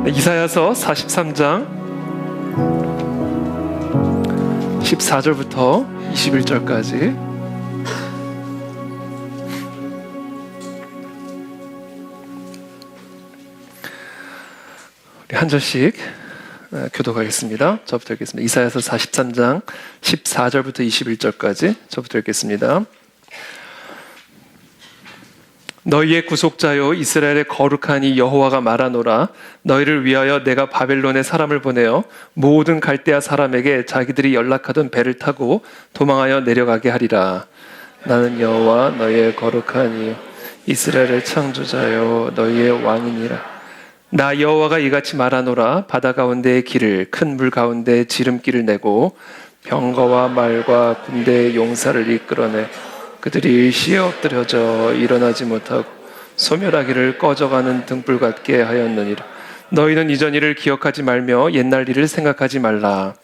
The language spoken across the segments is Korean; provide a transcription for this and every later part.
이사야서 43장 14절부터 21절까지 우리 한 절씩 교독하겠습니다. 저부터 읽겠습니다. 이사야서 43장 14절부터 21절까지 저부터 읽겠습니다. 너희의 구속자요 이스라엘의 거룩하니 여호와가 말하노라. 너희를 위하여 내가 바벨론에 사람을 보내어 모든 갈대아 사람에게 자기들이 연락하던 배를 타고 도망하여 내려가게 하리라. 나는 여호와 너희의 거룩하니 이스라엘의 창조자요 너희의 왕이니라. 나 여호와가 이같이 말하노라. 바다 가운데의 길을 큰 물 가운데 지름길을 내고 병거와 말과 군대의 용사를 이끌어내 그들이 일시에 엎드려져 일어나지 못하고 소멸하기를 꺼져가는 등불 같게 하였느니라. 너희는 이전 일을 기억하지 말며 옛날 일을 생각하지 말라.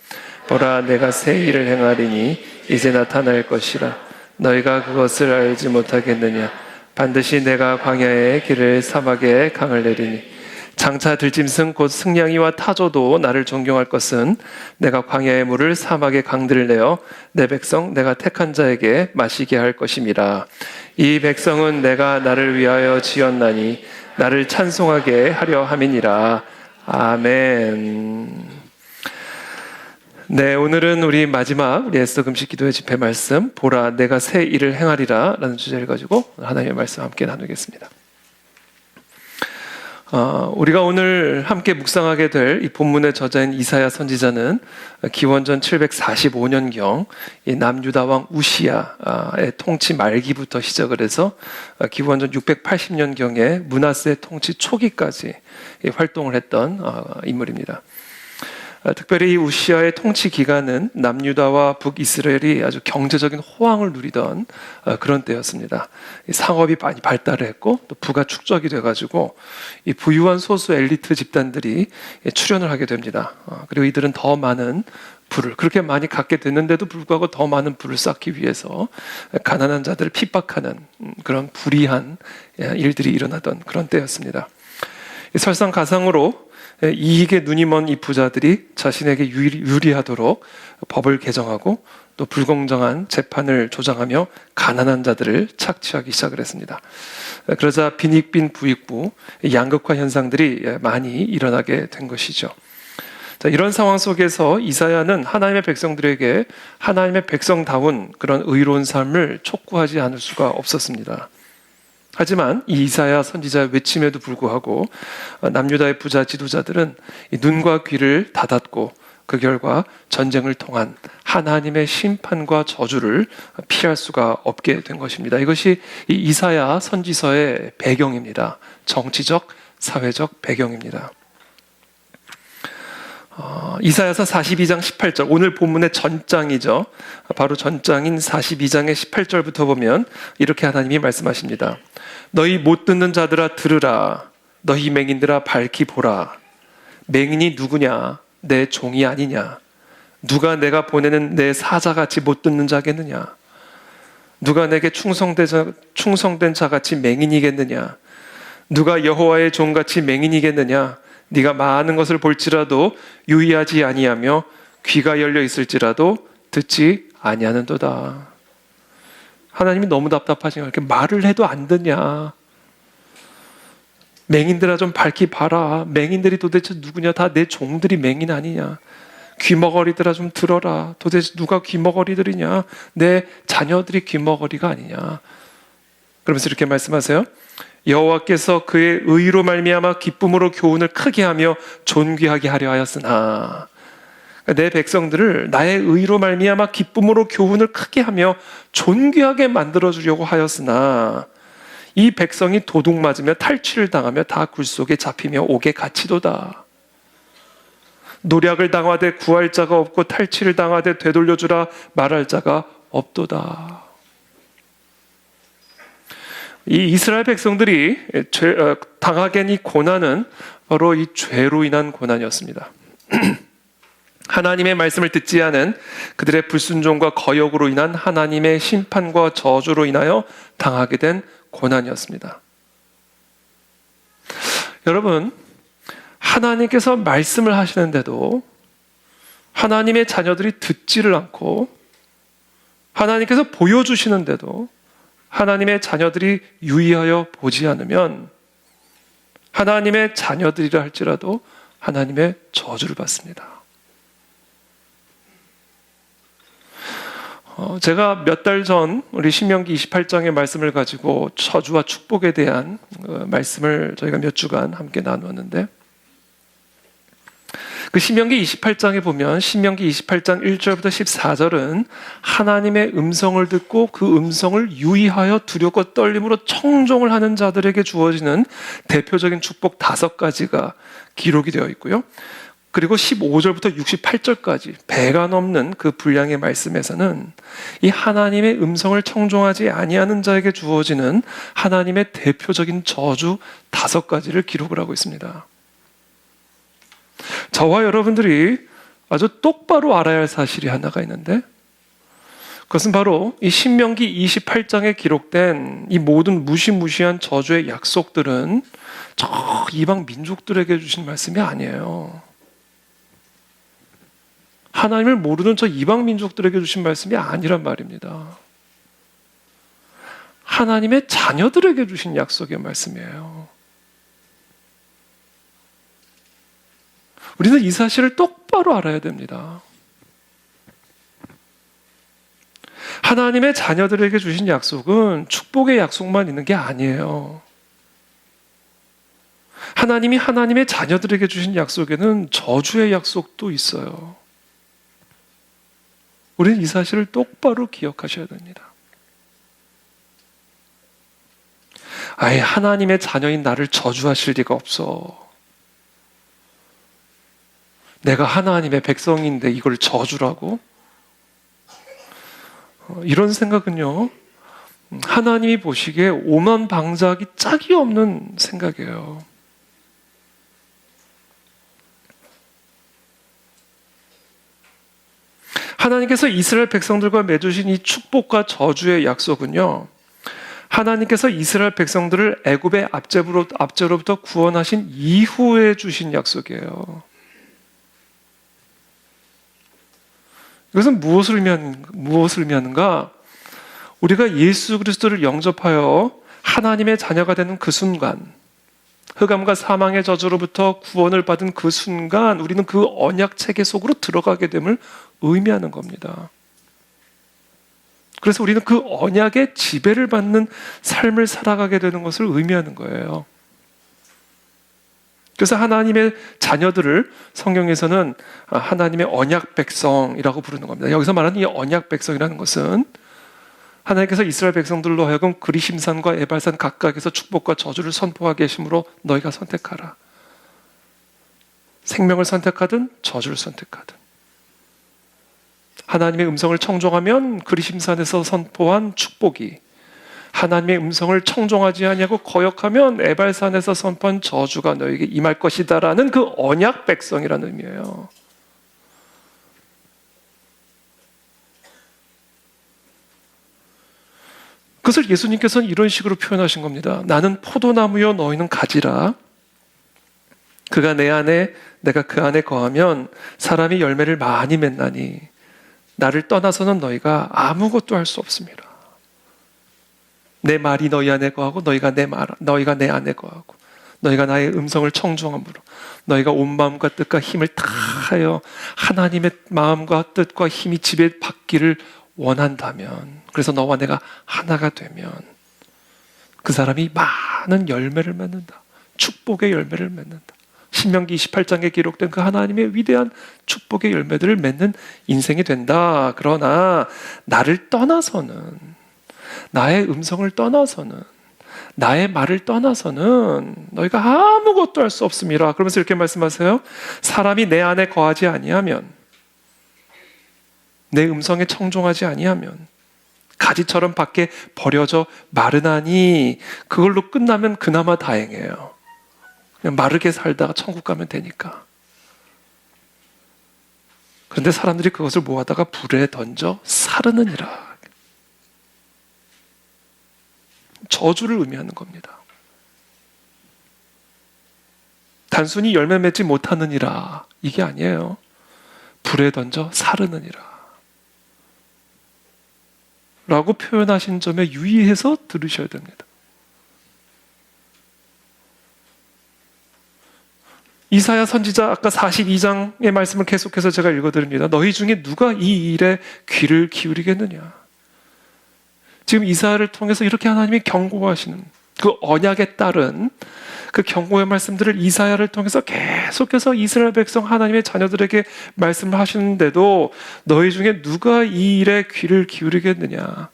보라, 내가 새 일을 행하리니 이제 나타날 것이라. 너희가 그것을 알지 못하겠느냐. 반드시 내가 광야의 길을 사막에 강을 내리니 장차 들짐승 곧 승냥이와 타조도 나를 존경할 것은 내가 광야의 물을 사막의 강들을 내어 내 백성 내가 택한 자에게 마시게 할 것임이라. 이 백성은 내가 나를 위하여 지었나니 나를 찬송하게 하려 함이니라. 아멘. 네, 오늘은 우리 마지막 우리 에스더 금식 기도의 집회 말씀 보라 내가 새 일을 행하리라 라는 주제를 가지고 하나님의 말씀 함께 나누겠습니다. 우리가 오늘 함께 묵상하게 될 이 본문의 저자인 이사야 선지자는 기원전 745년경 이 남유다 왕 우시야의 통치 말기부터 시작을 해서 기원전 680년경에 므낫세 통치 초기까지 활동을 했던 인물입니다. 특별히 이 우시야의 통치 기간은 남유다와 북이스라엘이 아주 경제적인 호황을 누리던 그런 때였습니다. 상업이 많이 발달을 했고 또 부가 축적이 돼가지고 이 부유한 소수 엘리트 집단들이 출현을 하게 됩니다. 그리고 이들은 더 많은 부를 그렇게 많이 갖게 됐는데도 불구하고 더 많은 부를 쌓기 위해서 가난한 자들을 핍박하는 그런 불의한 일들이 일어나던 그런 때였습니다. 설상가상으로 이익에 눈이 먼 이 부자들이 자신에게 유리하도록 법을 개정하고 또 불공정한 재판을 조장하며 가난한 자들을 착취하기 시작을 했습니다. 그러자 빈익빈 부익부 양극화 현상들이 많이 일어나게 된 것이죠. 자, 이런 상황 속에서 이사야는 하나님의 백성들에게 하나님의 백성다운 그런 의로운 삶을 촉구하지 않을 수가 없었습니다. 하지만 이 이사야 선지자의 외침에도 불구하고 남유다의 부자 지도자들은 눈과 귀를 닫았고 그 결과 전쟁을 통한 하나님의 심판과 저주를 피할 수가 없게 된 것입니다. 이것이 이 이사야 선지서의 배경입니다. 정치적, 사회적 배경입니다. 이사야서 42장 18절 오늘 본문의 전장이죠. 바로 전장인 42장의 18절부터 보면 이렇게 하나님이 말씀하십니다. 너희 못 듣는 자들아 들으라. 너희 맹인들아 밝히 보라. 맹인이 누구냐? 내 종이 아니냐? 누가 내가 보내는 내 사자같이 못 듣는 자겠느냐? 누가 내게 충성된 자같이 맹인이겠느냐? 누가 여호와의 종같이 맹인이겠느냐? 네가 많은 것을 볼지라도 유의하지 아니하며 귀가 열려 있을지라도 듣지 아니하는도다. 하나님이 너무 답답하신 거예요. 이렇게 말을 해도 안 듣냐. 맹인들아 좀 밝히 봐라. 맹인들이 도대체 누구냐. 다 내 종들이 맹인 아니냐. 귀머거리들아 좀 들어라. 도대체 누가 귀머거리들이냐. 내 자녀들이 귀머거리가 아니냐. 그러면서 이렇게 말씀하세요. 여호와께서 그의 의로 말미암아 기쁨으로 교훈을 크게 하며 존귀하게 하려 하였으나 내 백성들을 나의 의로 말미암아 기쁨으로 교훈을 크게 하며 존귀하게 만들어주려고 하였으나 이 백성이 도둑 맞으며 탈취를 당하며 다 굴속에 잡히며 옥에 갇히도다. 노략을 당하되 구할 자가 없고 탈취를 당하되 되돌려주라 말할 자가 없도다. 이 이스라엘 백성들이 당하게 된 이 고난은 바로 이 죄로 인한 고난이었습니다. 하나님의 말씀을 듣지 않은 그들의 불순종과 거역으로 인한 하나님의 심판과 저주로 인하여 당하게 된 고난이었습니다. 여러분, 하나님께서 말씀을 하시는데도 하나님의 자녀들이 듣지를 않고, 하나님께서 보여주시는데도 하나님의 자녀들이 유의하여 보지 않으면 하나님의 자녀들이라 할지라도 하나님의 저주를 받습니다. 제가 몇 달 전 우리 신명기 28장의 말씀을 가지고 저주와 축복에 대한 말씀을 저희가 몇 주간 함께 나누었는데, 그 신명기 28장에 보면 신명기 28장 1절부터 14절은 하나님의 음성을 듣고 그 음성을 유의하여 두렵고 떨림으로 청종을 하는 자들에게 주어지는 대표적인 축복 5가지가 기록이 되어 있고요. 그리고 15절부터 68절까지 배가 넘는 그 분량의 말씀에서는 이 하나님의 음성을 청종하지 아니하는 자에게 주어지는 하나님의 대표적인 저주 5가지를 기록을 하고 있습니다. 저와 여러분들이 아주 똑바로 알아야 할 사실이 하나가 있는데, 그것은 바로 이 신명기 28장에 기록된 이 모든 무시무시한 저주의 약속들은 저 이방 민족들에게 주신 말씀이 아니에요. 하나님을 모르는 저 이방 민족들에게 주신 말씀이 아니란 말입니다. 하나님의 자녀들에게 주신 약속의 말씀이에요. 우리는 이 사실을 똑바로 알아야 됩니다. 하나님의 자녀들에게 주신 약속은 축복의 약속만 있는 게 아니에요. 하나님이 하나님의 자녀들에게 주신 약속에는 저주의 약속도 있어요. 우리는 이 사실을 똑바로 기억하셔야 됩니다. 아예 하나님의 자녀인 나를 저주하실 리가 없어. 내가 하나님의 백성인데 이걸 저주라고? 이런 생각은요, 하나님이 보시기에 오만방자하기 짝이 없는 생각이에요. 하나님께서 이스라엘 백성들과 맺으신 이 축복과 저주의 약속은요, 하나님께서 이스라엘 백성들을 애굽의 압제로부터 구원하신 이후에 주신 약속이에요. 이것은 무엇을 의미하는가? 우리가 예수 그리스도를 영접하여 하나님의 자녀가 되는 그 순간, 흑암과 사망의 저주로부터 구원을 받은 그 순간 우리는 그 언약 체계 속으로 들어가게 됨을 의미하는 겁니다. 그래서 우리는 그 언약의 지배를 받는 삶을 살아가게 되는 것을 의미하는 거예요. 그래서 하나님의 자녀들을 성경에서는 하나님의 언약 백성이라고 부르는 겁니다. 여기서 말하는 이 언약 백성이라는 것은 하나님께서 이스라엘 백성들로 하여금 그리심산과 에발산 각각에서 축복과 저주를 선포하게 하심으로 너희가 선택하라. 생명을 선택하든 저주를 선택하든. 하나님의 음성을 청종하면 그리심산에서 선포한 축복이, 하나님의 음성을 청종하지 아니하고 거역하면 에발산에서 선포한 저주가 너에게 임할 것이다라는 그 언약 백성이라는 의미예요. 그것을 예수님께서는 이런 식으로 표현하신 겁니다. 나는 포도나무여 너희는 가지라. 그가 내 안에 내가 그 안에 거하면 사람이 열매를 많이 맺나니 나를 떠나서는 너희가 아무것도 할 수 없습니다. 내 말이 너희 안에 거하고 너희가 내 안에 거하고 너희가 나의 음성을 청종함으로 너희가 온 마음과 뜻과 힘을 다하여 하나님의 마음과 뜻과 힘이 지배받기를 원한다면, 그래서 너와 내가 하나가 되면 그 사람이 많은 열매를 맺는다. 축복의 열매를 맺는다. 신명기 28장에 기록된 그 하나님의 위대한 축복의 열매들을 맺는 인생이 된다. 그러나 나를 떠나서는, 나의 음성을 떠나서는, 나의 말을 떠나서는 너희가 아무것도 할 수 없습니다. 그러면서 이렇게 말씀하세요. 사람이 내 안에 거하지 아니하면, 내 음성에 청종하지 아니하면 가지처럼 밖에 버려져 마르나니, 그걸로 끝나면 그나마 다행이에요. 그냥 마르게 살다가 천국 가면 되니까. 그런데 사람들이 그것을 모아다가 불에 던져 사르느니라. 저주를 의미하는 겁니다. 단순히 열매 맺지 못하느니라 이게 아니에요. 불에 던져 사르느니라 라고 표현하신 점에 유의해서 들으셔야 됩니다. 이사야 선지자 아까 42장의 말씀을 계속해서 제가 읽어드립니다. 너희 중에 누가 이 일에 귀를 기울이겠느냐. 지금 이사야를 통해서 이렇게 하나님이 경고하시는 그 언약에 따른 그 경고의 말씀들을 이사야를 통해서 계속해서 이스라엘 백성 하나님의 자녀들에게 말씀을 하시는데도 너희 중에 누가 이 일에 귀를 기울이겠느냐.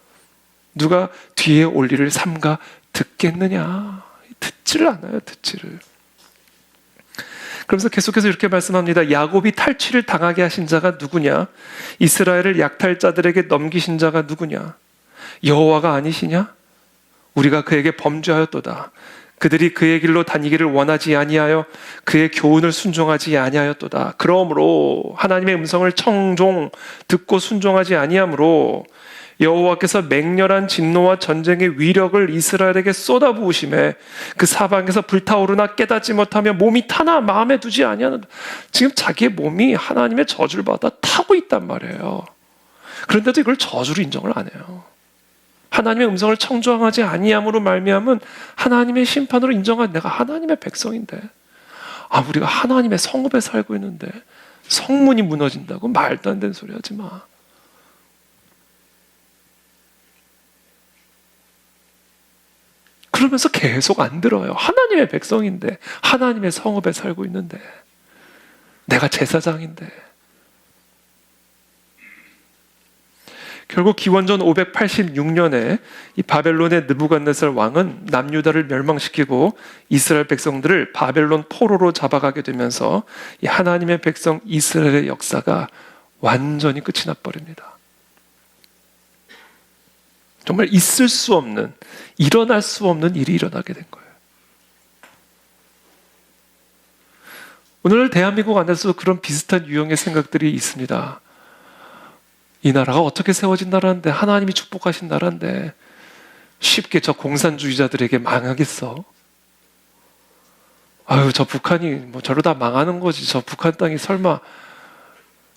누가 뒤에 올 일을 삼가 듣겠느냐. 듣지를 않아요. 듣지를. 그러면서 계속해서 이렇게 말씀합니다. 야곱이 탈취를 당하게 하신 자가 누구냐? 이스라엘을 약탈자들에게 넘기신 자가 누구냐? 여호와가 아니시냐? 우리가 그에게 범죄하였도다. 그들이 그의 길로 다니기를 원하지 아니하여 그의 교훈을 순종하지 아니하였도다. 그러므로 하나님의 음성을 청종 듣고 순종하지 아니하므로 여호와께서 맹렬한 진노와 전쟁의 위력을 이스라엘에게 쏟아부으심에 그 사방에서 불타오르나 깨닫지 못하며 몸이 타나 마음에 두지 아니하는. 지금 자기의 몸이 하나님의 저주를 받아 타고 있단 말이에요. 그런데도 이걸 저주로 인정을 안 해요. 하나님의 음성을 청종하지 아니함으로 말미암은 하나님의 심판으로 인정한 내가 하나님의 백성인데 우리가 하나님의 성읍에 살고 있는데 성문이 무너진다고 말도 안 되는 소리 하지 마. 그러면서 계속 안 들어요. 하나님의 백성인데 하나님의 성읍에 살고 있는데 내가 제사장인데. 결국 기원전 586년에 이 바벨론의 느부갓네살 왕은 남유다를 멸망시키고 이스라엘 백성들을 바벨론 포로로 잡아가게 되면서 이 하나님의 백성 이스라엘의 역사가 완전히 끝이 나버립니다. 정말 있을 수 없는, 일어날 수 없는 일이 일어나게 된 거예요. 오늘 대한민국 안에서도 그런 비슷한 유형의 생각들이 있습니다. 이 나라가 어떻게 세워진 나라인데, 하나님이 축복하신 나라인데 쉽게 저 공산주의자들에게 망하겠어? 저 북한이 뭐 저러다 망하는 거지. 저 북한 땅이 설마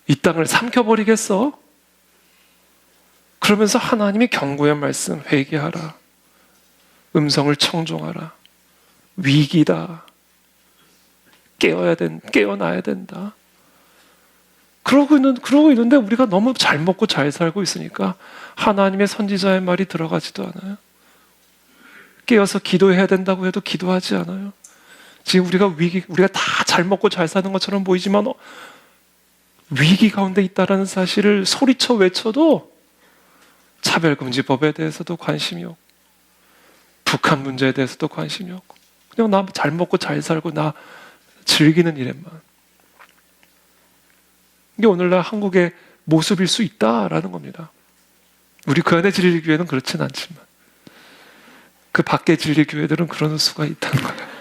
이 땅을 삼켜버리겠어? 그러면서 하나님이 경고의 말씀, 회개하라, 음성을 청종하라, 위기다, 깨어나야 된다. 그러고 있는데 우리가 너무 잘 먹고 잘 살고 있으니까 하나님의 선지자의 말이 들어가지도 않아요. 깨어서 기도해야 된다고 해도 기도하지 않아요. 지금 우리가 다 잘 먹고 잘 사는 것처럼 보이지만 위기 가운데 있다라는 사실을 소리쳐 외쳐도 차별금지법에 대해서도 관심이 없고 북한 문제에 대해서도 관심이 없고 그냥 나 잘 먹고 잘 살고 나 즐기는 일에만. 이게 오늘날 한국의 모습일 수 있다라는 겁니다. 우리 그 안에 진리 교회는 그렇진 않지만 그 밖에 진리 교회들은 그런 수가 있다는 거예요.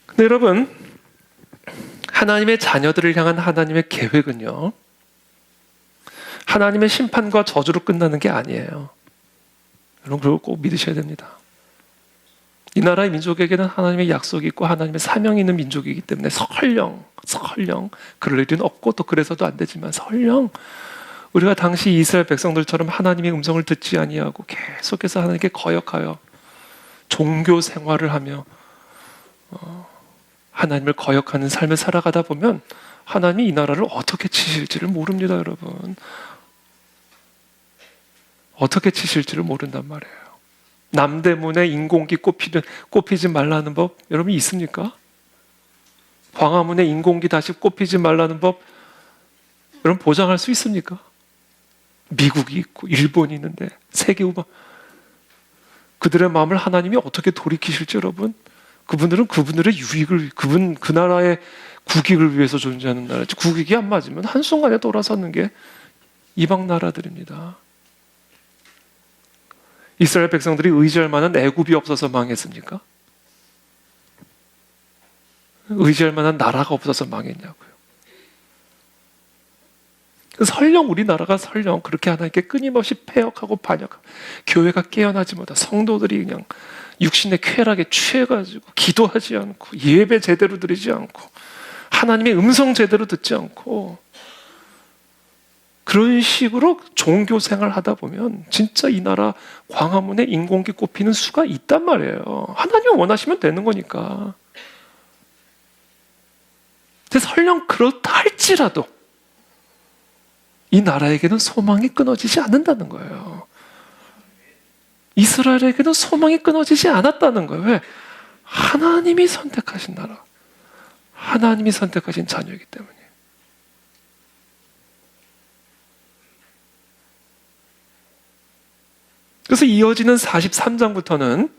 근데 여러분, 하나님의 자녀들을 향한 하나님의 계획은요, 하나님의 심판과 저주로 끝나는 게 아니에요. 여러분, 그걸 꼭 믿으셔야 됩니다. 이 나라의 민족에게는 하나님의 약속이 있고 하나님의 사명이 있는 민족이기 때문에 설령 그럴 일은 없고 또 그래서도 안 되지만 설령 우리가 당시 이스라엘 백성들처럼 하나님의 음성을 듣지 아니하고 계속해서 하나님께 거역하여 종교 생활을 하며 하나님을 거역하는 삶을 살아가다 보면 하나님이 이 나라를 어떻게 치실지를 모릅니다, 여러분. 어떻게 치실지를 모른단 말이에요. 남대문에 인공기 꼽히지 말라는 법 여러분 있습니까? 광화문에 인공기 다시 꼽히지 말라는 법 여러분 보장할 수 있습니까? 미국이 있고 일본이 있는데 세계 우방 그들의 마음을 하나님이 어떻게 돌이키실지 여러분, 그분들은 그분들의 유익을 그 나라의 국익을 위해서 존재하는 나라지. 국익이 안 맞으면 한순간에 돌아서는 게 이방 나라들입니다. 이스라엘 백성들이 의지할 만한 애굽이 없어서 망했습니까? 의지할 만한 나라가 없어서 망했냐고요. 설령 우리나라가 설령 그렇게 하나님께 끊임없이 패역하고 반역하고 교회가 깨어나지 못하 성도들이 그냥 육신의 쾌락에 취해가지고 기도하지 않고 예배 제대로 드리지 않고 하나님의 음성 제대로 듣지 않고 그런 식으로 종교 생활 하다 보면 진짜 이 나라 광화문에 인공기 꼽히는 수가 있단 말이에요. 하나님 원하시면 되는 거니까. 근데 설령 그렇다 할지라도 이 나라에게는 소망이 끊어지지 않는다는 거예요. 이스라엘에게는 소망이 끊어지지 않았다는 거예요. 왜? 하나님이 선택하신 나라, 하나님이 선택하신 자녀이기 때문에. 그래서 이어지는 43장부터는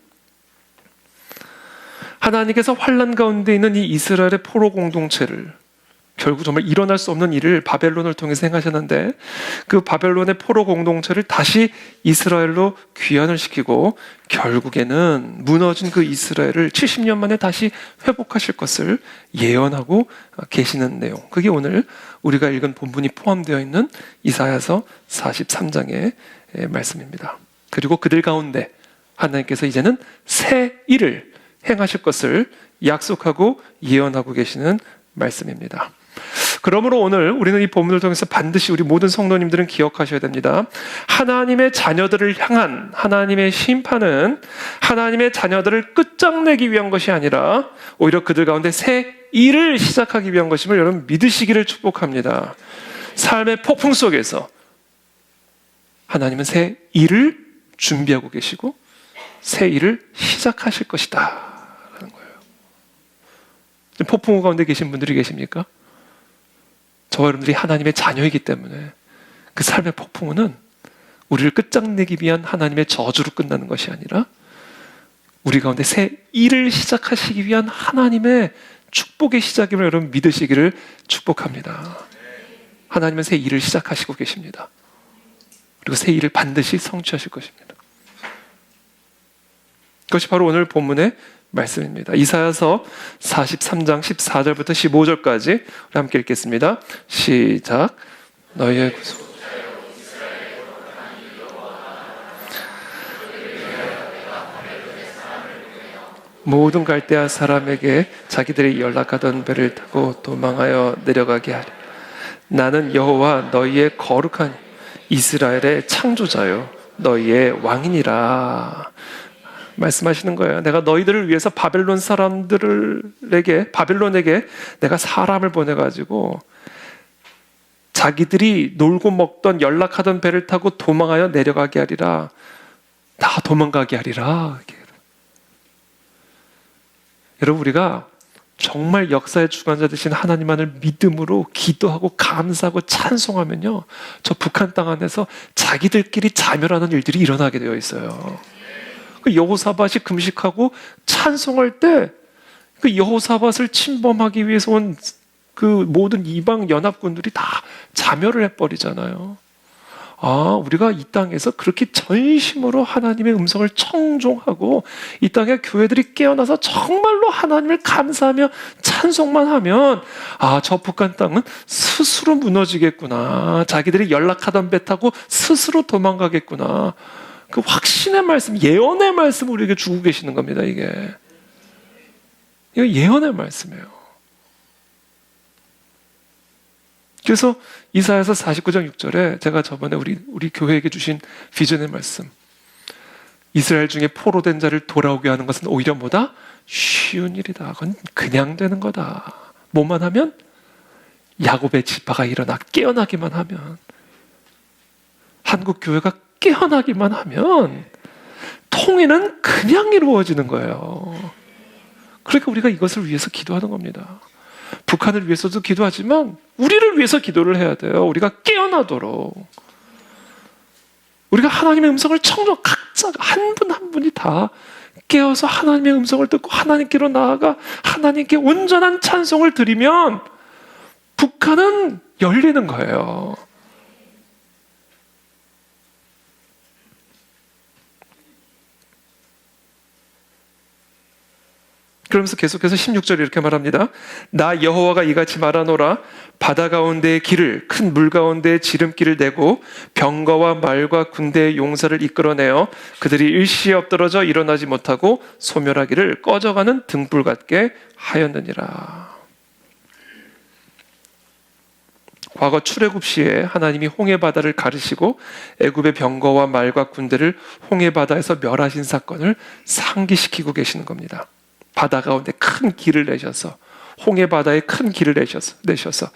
하나님께서 환난 가운데 있는 이 이스라엘의 포로 공동체를 결국 정말 일어날 수 없는 일을 바벨론을 통해서 행하셨는데 그 바벨론의 포로 공동체를 다시 이스라엘로 귀환을 시키고 결국에는 무너진 그 이스라엘을 70년 만에 다시 회복하실 것을 예언하고 계시는 내용. 그게 오늘 우리가 읽은 본문이 포함되어 있는 이사야서 43장의 말씀입니다. 그리고 그들 가운데 하나님께서 이제는 새 일을 행하실 것을 약속하고 예언하고 계시는 말씀입니다. 그러므로 오늘 우리는 이 본문을 통해서 반드시 우리 모든 성도님들은 기억하셔야 됩니다. 하나님의 자녀들을 향한 하나님의 심판은 하나님의 자녀들을 끝장내기 위한 것이 아니라 오히려 그들 가운데 새 일을 시작하기 위한 것임을 여러분 믿으시기를 축복합니다. 삶의 폭풍 속에서 하나님은 새 일을 준비하고 계시고 새 일을 시작하실 것이다 라는 거예요. 폭풍 가운데 계신 분들이 계십니까? 저와 여러분들이 하나님의 자녀이기 때문에 그 삶의 폭풍은 우리를 끝장내기 위한 하나님의 저주로 끝나는 것이 아니라 우리 가운데 새 일을 시작하시기 위한 하나님의 축복의 시작임을 여러분 믿으시기를 축복합니다. 하나님은 새 일을 시작하시고 계십니다. 그리고 새 일을 반드시 성취하실 것입니다. 그것이 바로 오늘 본문의 말씀입니다. 이사야서 43장 14절부터 15절까지 우리 함께 읽겠습니다. 시작. 너희의 모든 갈대아 사람에게 자기들이 연락하던 배를 타고 도망하여 내려가게 하리. 나는 여호와 너희의 거룩한 이스라엘의 창조자요 너희의 왕이니라. 말씀하시는 거예요. 내가 너희들을 위해서 바벨론에게 내가 사람을 보내가지고 자기들이 놀고 먹던 연락하던 배를 타고 도망하여 내려가게 하리라. 다 도망가게 하리라. 여러분 우리가 정말 역사의 주관자 되신 하나님만을 믿음으로 기도하고 감사하고 찬송하면요 저 북한 땅 안에서 자기들끼리 자멸하는 일들이 일어나게 되어 있어요. 그 여호사밧이 금식하고 찬송할 때 그 여호사밧을 침범하기 위해서 온 그 모든 이방 연합군들이 다 자멸을 해버리잖아요. 우리가 이 땅에서 그렇게 전심으로 하나님의 음성을 청종하고 이 땅의 교회들이 깨어나서 정말로 하나님을 감사하며 찬송만 하면 저 북한 땅은 스스로 무너지겠구나. 자기들이 연락하던 배 타고 스스로 도망가겠구나. 그 확신의 말씀, 예언의 말씀 우리에게 주고 계시는 겁니다. 이거 예언의 말씀이에요. 그래서 이사야서 49장 6절에 제가 저번에 우리 교회에게 주신 비전의 말씀, 이스라엘 중에 포로된 자를 돌아오게 하는 것은 오히려 뭐다? 쉬운 일이다. 그건 그냥 되는 거다. 뭐만 하면? 야곱의 지파가 일어나 깨어나기만 하면, 한국 교회가 깨어나기만 하면 통일은 그냥 이루어지는 거예요. 그러니까 우리가 이것을 위해서 기도하는 겁니다. 북한을 위해서도 기도하지만 우리를 위해서 기도를 해야 돼요. 우리가 깨어나도록. 우리가 하나님의 음성을 각자 한 분 한 분이 다 깨어서 하나님의 음성을 듣고 하나님께로 나아가 하나님께 온전한 찬송을 드리면 북한은 열리는 거예요. 그러면서 계속해서 16절에 이렇게 말합니다. 나 여호와가 이같이 말하노라. 바다 가운데의 길을, 큰 물 가운데의 지름길을 내고 병거와 말과 군대의 용사를 이끌어내어 그들이 일시에 엎드러져 일어나지 못하고 소멸하기를 꺼져가는 등불 같게 하였느니라. 과거 출애굽 시에 하나님이 홍해 바다를 가르시고 애굽의 병거와 말과 군대를 홍해 바다에서 멸하신 사건을 상기시키고 계시는 겁니다. 바다 가운데 큰 길을 내셔서, 홍해 바다에 큰 길을 내셔서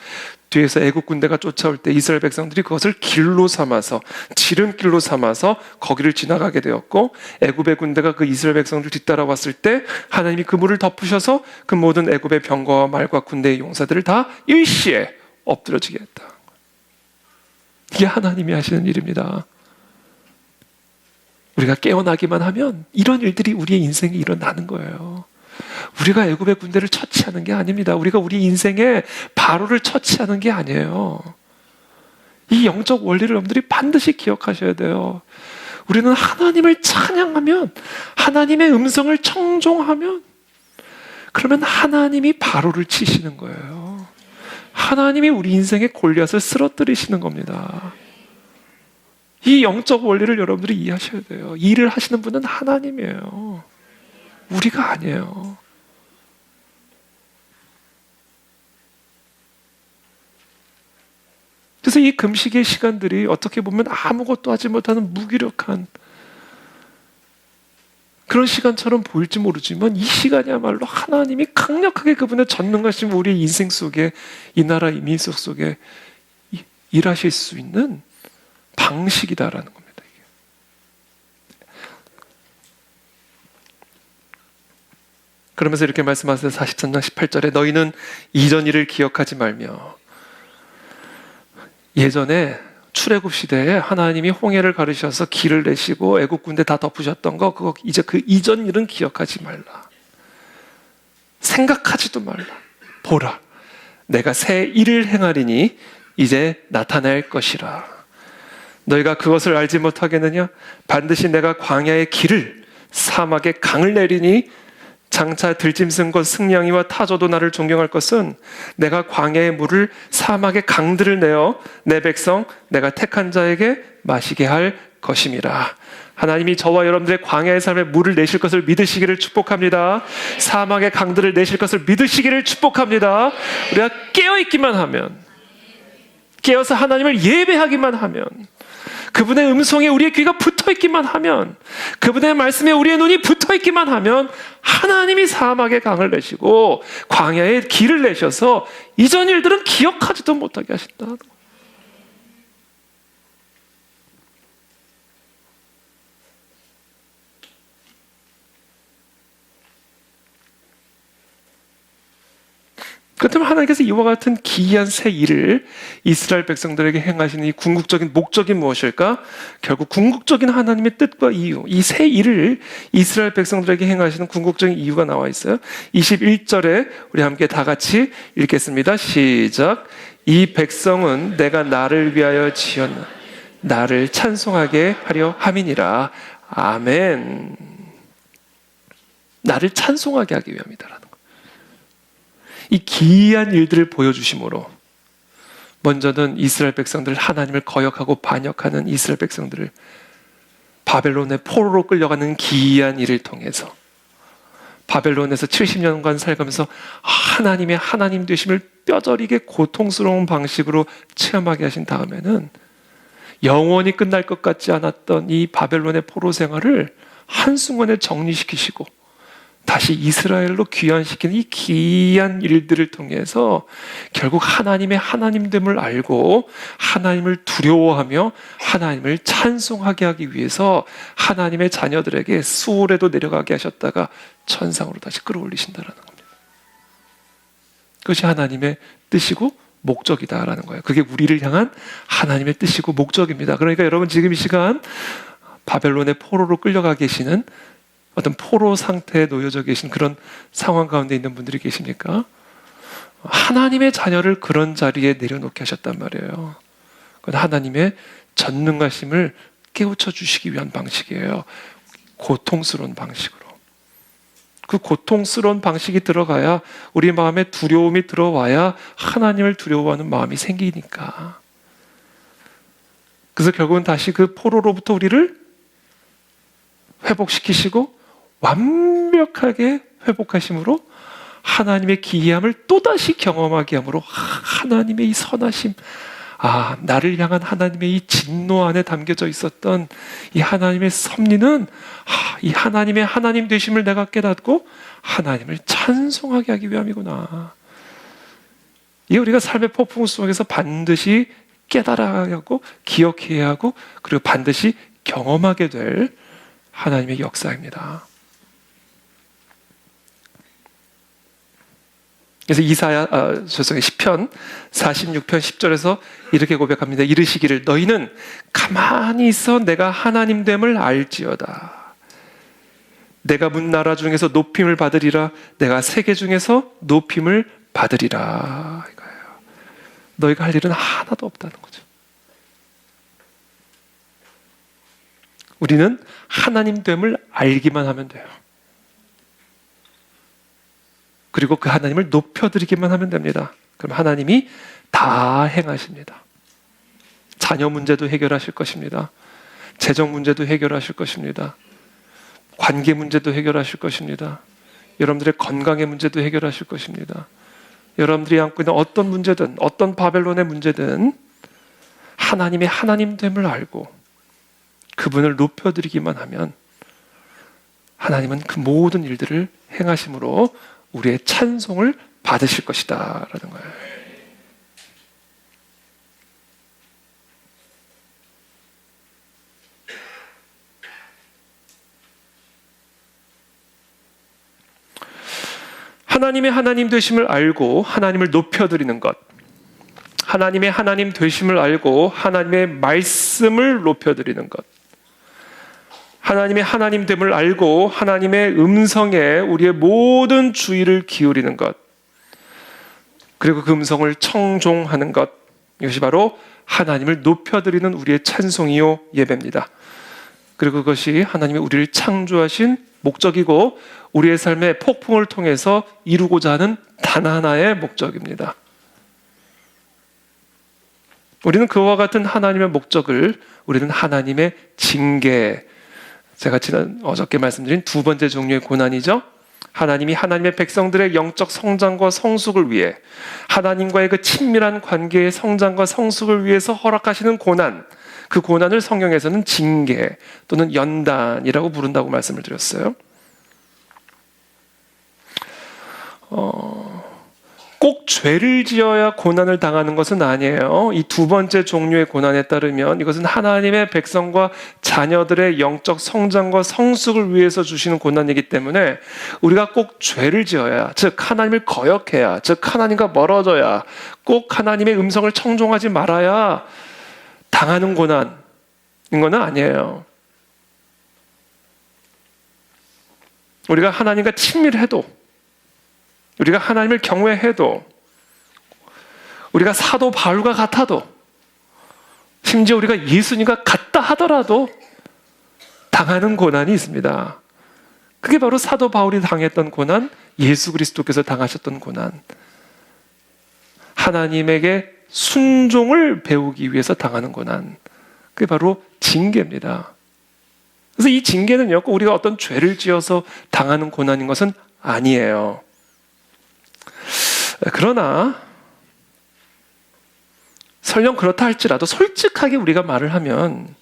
뒤에서 애굽 군대가 쫓아올 때 이스라엘 백성들이 그것을 길로 삼아서, 지름길로 삼아서 거기를 지나가게 되었고, 애굽의 군대가 그 이스라엘 백성들 뒤따라왔을 때 하나님이 그 물을 덮으셔서 그 모든 애굽의 병거와 말과 군대의 용사들을 다 일시에 엎드려지게 했다. 이게 하나님이 하시는 일입니다. 우리가 깨어나기만 하면 이런 일들이 우리의 인생에 일어나는 거예요. 우리가 애굽의 군대를 처치하는 게 아닙니다. 우리가 우리 인생에 바로를 처치하는 게 아니에요. 이 영적 원리를 여러분들이 반드시 기억하셔야 돼요. 우리는 하나님을 찬양하면, 하나님의 음성을 청종하면, 그러면 하나님이 바로를 치시는 거예요. 하나님이 우리 인생의 골리앗을 쓰러뜨리시는 겁니다. 이 영적 원리를 여러분들이 이해하셔야 돼요. 이 일을 하시는 분은 하나님이에요. 우리가 아니에요. 그래서 이 금식의 시간들이 어떻게 보면 아무것도 하지 못하는 무기력한 그런 시간처럼 보일지 모르지만 이 시간이야말로 하나님이 강력하게 그분의 전능하신 우리 인생 속에, 이 나라 이 민족 속에 일하실 수 있는 방식이다라는 겁니다. 이게. 그러면서 이렇게 말씀하세요. 43장 18절에 너희는 이전 일을 기억하지 말며. 예전에 출애굽 시대에 하나님이 홍해를 가르셔서 길을 내시고 애국 군대 다 덮으셨던 거, 그거 이제 그 이전 일은 기억하지 말라. 생각하지도 말라. 보라, 내가 새 일을 행하리니 이제 나타날 것이라. 너희가 그것을 알지 못하겠느냐? 반드시 내가 광야의 길을, 사막의 강을 내리니 장차 들짐승과 승냥이와 타조도 나를 존경할 것은 내가 광야의 물을, 사막의 강들을 내어 내 백성 내가 택한 자에게 마시게 할 것임이라. 하나님이 저와 여러분들의 광야의 삶에 물을 내실 것을 믿으시기를 축복합니다. 사막의 강들을 내실 것을 믿으시기를 축복합니다. 우리가 깨어있기만 하면, 깨어서 하나님을 예배하기만 하면, 그분의 음성에 우리의 귀가 붙어있기만 하면, 그분의 말씀에 우리의 눈이 붙어있기만 하면 하나님이 사막의 강을 내시고 광야의 길을 내셔서 이전 일들은 기억하지도 못하게 하신다. 그렇다면 하나님께서 이와 같은 기이한 새 일을 이스라엘 백성들에게 행하시는 이 궁극적인 목적이 무엇일까? 결국 궁극적인 하나님의 뜻과 이유, 이 새 일을 이스라엘 백성들에게 행하시는 궁극적인 이유가 나와 있어요. 21절에 우리 함께 다 같이 읽겠습니다. 시작. 이 백성은 내가 나를 위하여 지었나 나를 찬송하게 하려 함이니라. 아멘. 나를 찬송하게 하기 위함이다. 이 기이한 일들을 보여주심으로 먼저는 이스라엘 백성들, 하나님을 거역하고 반역하는 이스라엘 백성들을 바벨론의 포로로 끌려가는 기이한 일을 통해서 바벨론에서 70년간 살가면서 하나님의 하나님 되심을 뼈저리게 고통스러운 방식으로 체험하게 하신 다음에는 영원히 끝날 것 같지 않았던 이 바벨론의 포로 생활을 한순간에 정리시키시고 다시 이스라엘로 귀환시키는 이 기이한 일들을 통해서 결국 하나님의 하나님됨을 알고 하나님을 두려워하며 하나님을 찬송하게 하기 위해서 하나님의 자녀들에게 수월에도 내려가게 하셨다가 천상으로 다시 끌어올리신다는 겁니다. 그것이 하나님의 뜻이고 목적이다라는 거예요. 그게 우리를 향한 하나님의 뜻이고 목적입니다. 그러니까 여러분 지금 이 시간 바벨론의 포로로 끌려가 계시는 어떤 포로 상태에 놓여져 계신 그런 상황 가운데 있는 분들이 계십니까? 하나님의 자녀를 그런 자리에 내려놓게 하셨단 말이에요. 그건 하나님의 전능하심을 깨우쳐 주시기 위한 방식이에요. 고통스러운 방식으로. 그 고통스러운 방식이 들어가야, 우리 마음에 두려움이 들어와야 하나님을 두려워하는 마음이 생기니까. 그래서 결국은 다시 그 포로로부터 우리를 회복시키시고 완벽하게 회복하심으로 하나님의 기이함을 또다시 경험하게 함으로 하나님의 이 선하심, 나를 향한 하나님의 이 진노 안에 담겨져 있었던 이 하나님의 섭리는 이 하나님의 하나님 되심을 내가 깨닫고 하나님을 찬송하게 하기 위함이구나. 이게 우리가 삶의 폭풍 속에서 반드시 깨달아야 하고 기억해야 하고 그리고 반드시 경험하게 될 하나님의 역사입니다. 그래서 시편 46편 10절에서 이렇게 고백합니다. 이르시기를 너희는 가만히 있어 내가 하나님됨을 알지어다. 내가 문 나라 중에서 높임을 받으리라. 내가 세계 중에서 높임을 받으리라. 이거예요. 너희가 할 일은 하나도 없다는 거죠. 우리는 하나님됨을 알기만 하면 돼요. 그리고 그 하나님을 높여드리기만 하면 됩니다. 그럼 하나님이 다 행하십니다. 자녀 문제도 해결하실 것입니다. 재정 문제도 해결하실 것입니다. 관계 문제도 해결하실 것입니다. 여러분들의 건강의 문제도 해결하실 것입니다. 여러분들이 안고 있는 어떤 문제든 어떤 바벨론의 문제든 하나님의 하나님됨을 알고 그분을 높여드리기만 하면 하나님은 그 모든 일들을 행하심으로 우리의 찬송을 받으실 것이다 라는 거예요. 하나님의 하나님 되심을 알고 하나님을 높여드리는 것, 하나님의 하나님 되심을 알고 하나님의 말씀을 높여드리는 것, 하나님의 하나님됨을 알고 하나님의 음성에 우리의 모든 주의를 기울이는 것, 그리고 그 음성을 청종하는 것, 이것이 바로 하나님을 높여드리는 우리의 찬송이요 예배입니다. 그리고 그것이 하나님이 우리를 창조하신 목적이고 우리의 삶의 폭풍을 통해서 이루고자 하는 단 하나의 목적입니다. 우리는 그와 같은 하나님의 목적을 우리는 하나님의 징계, 제가 어저께 말씀드린 두 번째 종류의 고난이죠. 하나님이 하나님의 백성들의 영적 성장과 성숙을 위해 하나님과의 그 친밀한 관계의 성장과 성숙을 위해서 허락하시는 고난, 그 고난을 성경에서는 징계 또는 연단이라고 부른다고 말씀을 드렸어요. 꼭 죄를 지어야 고난을 당하는 것은 아니에요. 이 두 번째 종류의 고난에 따르면 이것은 하나님의 백성과 자녀들의 영적 성장과 성숙을 위해서 주시는 고난이기 때문에 우리가 꼭 죄를 지어야, 즉 하나님을 거역해야, 즉 하나님과 멀어져야, 꼭 하나님의 음성을 청종하지 말아야 당하는 고난인 건 아니에요. 우리가 하나님과 친밀해도, 우리가 하나님을 경외해도, 우리가 사도 바울과 같아도, 심지어 우리가 예수님과 같다 하더라도 당하는 고난이 있습니다. 그게 바로 사도 바울이 당했던 고난, 예수 그리스도께서 당하셨던 고난, 하나님에게 순종을 배우기 위해서 당하는 고난, 그게 바로 징계입니다. 그래서 이 징계는요, 우리가 어떤 죄를 지어서 당하는 고난인 것은 아니에요. 그러나 설령 그렇다 할지라도 솔직하게 우리가 말을 하면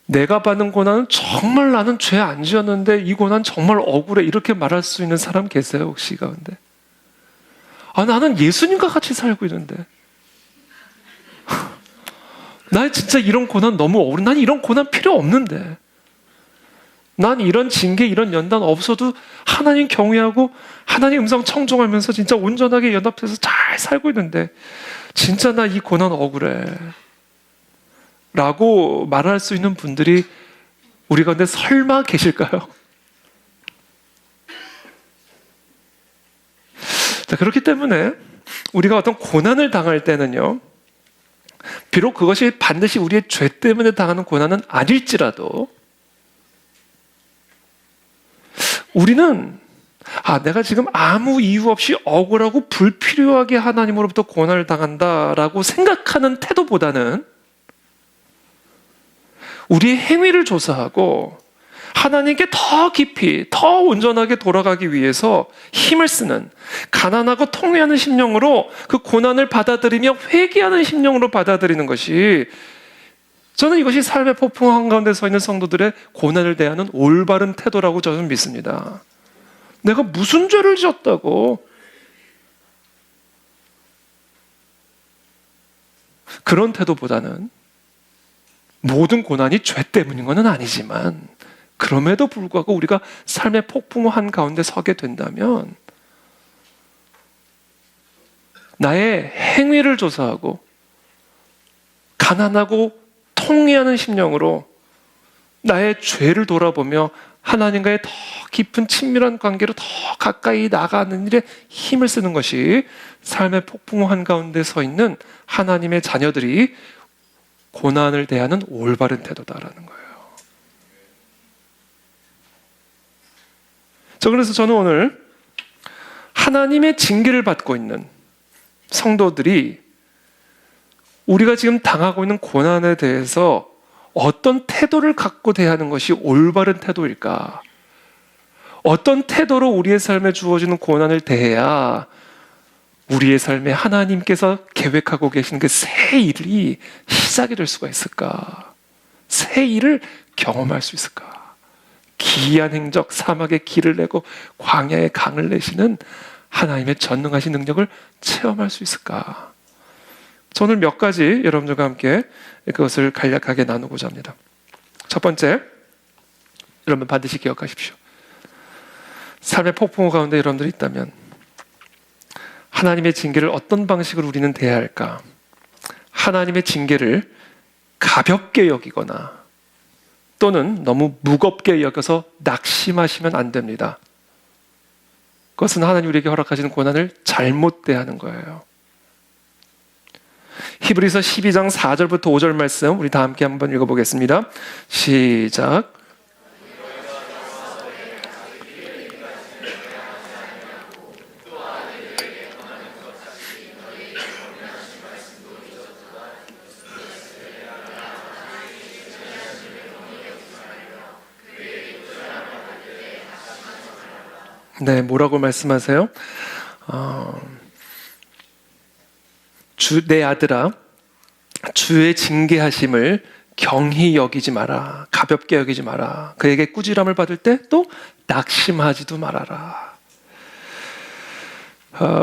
내가 받는 고난은 정말 나는 죄 안 지었는데 이 고난 정말 억울해, 이렇게 말할 수 있는 사람 계세요 혹시 가운데? 나는 예수님과 같이 살고 있는데 나 진짜 이런 고난 너무 억울해, 난 이런 고난 필요 없는데, 난 이런 징계, 이런 연단 없어도 하나님 경외하고 하나님 음성 청종하면서 진짜 온전하게 연합해서 잘 살고 있는데 진짜 나 이 고난 억울해 라고 말할 수 있는 분들이 우리 가운데 설마 계실까요? 자, 그렇기 때문에 우리가 어떤 고난을 당할 때는요, 비록 그것이 반드시 우리의 죄 때문에 당하는 고난은 아닐지라도 우리는 내가 지금 아무 이유 없이 억울하고 불필요하게 하나님으로부터 고난을 당한다라고 생각하는 태도보다는 우리의 행위를 조사하고 하나님께 더 깊이, 더 온전하게 돌아가기 위해서 힘을 쓰는 가난하고 통회하는 심령으로 그 고난을 받아들이며 회개하는 심령으로 받아들이는 것이, 저는 이것이 삶의 폭풍 한가운데 서 있는 성도들의 고난을 대하는 올바른 태도라고 저는 믿습니다. 내가 무슨 죄를 지었다고 그런 태도보다는, 모든 고난이 죄 때문인 건 아니지만 그럼에도 불구하고 우리가 삶의 폭풍 한가운데 서게 된다면 나의 행위를 조사하고 가난하고 통회하는 심령으로 나의 죄를 돌아보며 하나님과의 더 깊은 친밀한 관계로 더 가까이 나가는 일에 힘을 쓰는 것이 삶의 폭풍 한가운데 서 있는 하나님의 자녀들이 고난을 대하는 올바른 태도다라는 거예요. 그래서 저는 오늘 하나님의 징계를 받고 있는 성도들이 우리가 지금 당하고 있는 고난에 대해서 어떤 태도를 갖고 대하는 것이 올바른 태도일까? 어떤 태도로 우리의 삶에 주어지는 고난을 대해야 우리의 삶에 하나님께서 계획하고 계신 그 새 일이 시작이 될 수가 있을까? 새 일을 경험할 수 있을까? 기이한 행적, 사막의 길을 내고 광야의 강을 내시는 하나님의 전능하신 능력을 체험할 수 있을까? 오늘 몇 가지 여러분들과 함께 그것을 간략하게 나누고자 합니다. 첫 번째, 여러분 반드시 기억하십시오. 삶의 폭풍 가운데 여러분들이 있다면 하나님의 징계를 어떤 방식으로 우리는 대해야 할까? 하나님의 징계를 가볍게 여기거나 또는 너무 무겁게 여겨서 낙심하시면 안 됩니다. 그것은 하나님 우리에게 허락하시는 고난을 잘못 대하는 거예요. 히브리서 12장 4절부터 5절 말씀 우리 다 함께 한번 읽어보겠습니다. 시작. 네, 뭐라고 말씀하세요? 내 아들아, 주의 징계하심을 경히 여기지 마라. 가볍게 여기지 마라. 그에게 꾸지람을 받을 때 또 낙심하지도 말아라.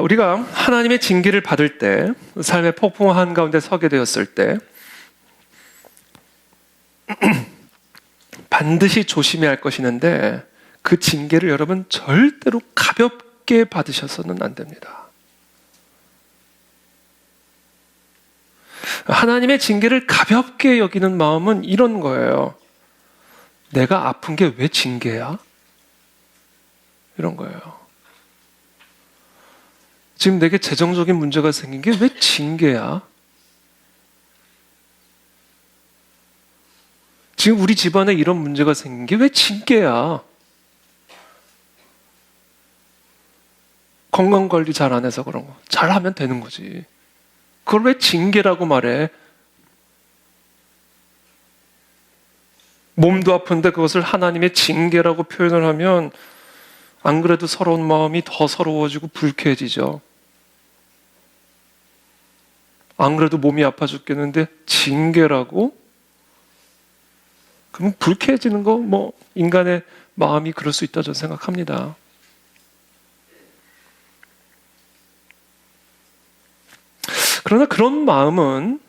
우리가 하나님의 징계를 받을 때, 삶의 폭풍 한가운데 서게 되었을 때 반드시 조심해야 할 것이 있는데, 그 징계를 여러분 절대로 가볍게 받으셔서는 안 됩니다. 하나님의 징계를 가볍게 여기는 마음은 이런 거예요. 내가 아픈 게 왜 징계야? 이런 거예요. 지금 내게 재정적인 문제가 생긴 게 왜 징계야? 지금 우리 집안에 이런 문제가 생긴 게 왜 징계야? 건강관리 잘 안 해서 그런 거. 잘하면 되는 거지. 그걸 왜 징계라고 말해? 몸도 아픈데 그것을 하나님의 징계라고 표현을 하면 안 그래도 서러운 마음이 더 서러워지고 불쾌해지죠. 안 그래도 몸이 아파 죽겠는데 징계라고? 그럼 불쾌해지는 거 인간의 마음이 그럴 수 있다 저는 생각합니다. 그러나 그런 마음은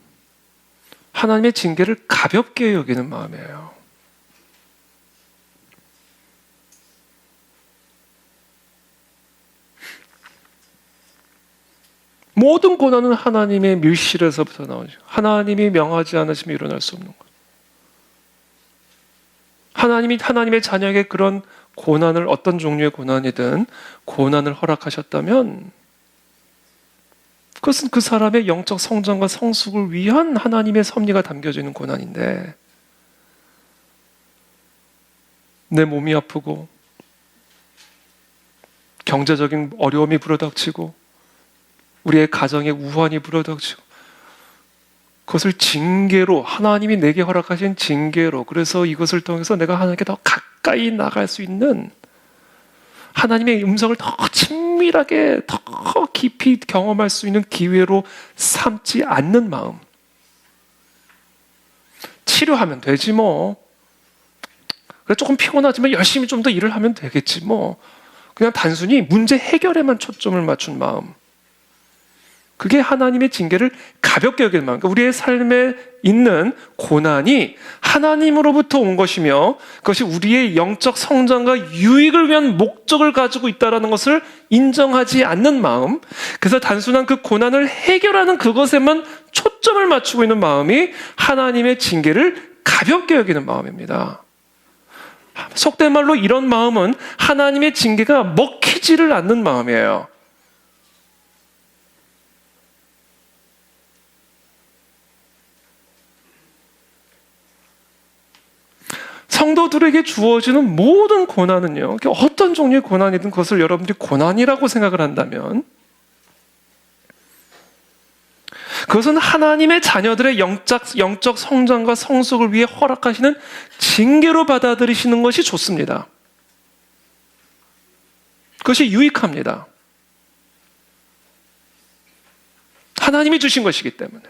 하나님의 징계를 가볍게 여기는 마음이에요. 모든 고난은 하나님의 밀실에서부터 나오죠. 하나님이 명하지 않으시면 일어날 수 없는 것. 하나님이 하나님의 자녀에게 그런 고난을, 어떤 종류의 고난이든 고난을 허락하셨다면 그것은 그 사람의 영적 성장과 성숙을 위한 하나님의 섭리가 담겨져 있는 고난인데, 내 몸이 아프고 경제적인 어려움이 불어닥치고 우리의 가정에 우환이 불어닥치고 그것을 징계로, 하나님이 내게 허락하신 징계로, 그래서 이것을 통해서 내가 하나님께 더 가까이 나갈 수 있는, 하나님의 음성을 더 친밀하게 더 깊이 경험할 수 있는 기회로 삼지 않는 마음. 치료하면 되지 뭐. 그래 조금 피곤하지만 열심히 좀 더 일을 하면 되겠지 뭐. 그냥 단순히 문제 해결에만 초점을 맞춘 마음. 그게 하나님의 징계를 가볍게 여기는 마음. 그러니까 우리의 삶에 있는 고난이 하나님으로부터 온 것이며 그것이 우리의 영적 성장과 유익을 위한 목적을 가지고 있다는 것을 인정하지 않는 마음. 그래서 단순한 그 고난을 해결하는 그것에만 초점을 맞추고 있는 마음이 하나님의 징계를 가볍게 여기는 마음입니다. 속된 말로 이런 마음은 하나님의 징계가 먹히지를 않는 마음이에요. 성도들에게 주어지는 모든 고난은요, 어떤 종류의 고난이든 그것을 여러분들이 고난이라고 생각을 한다면 그것은 하나님의 자녀들의 영적 성장과 성숙을 위해 허락하시는 징계로 받아들이시는 것이 좋습니다. 그것이 유익합니다. 하나님이 주신 것이기 때문에.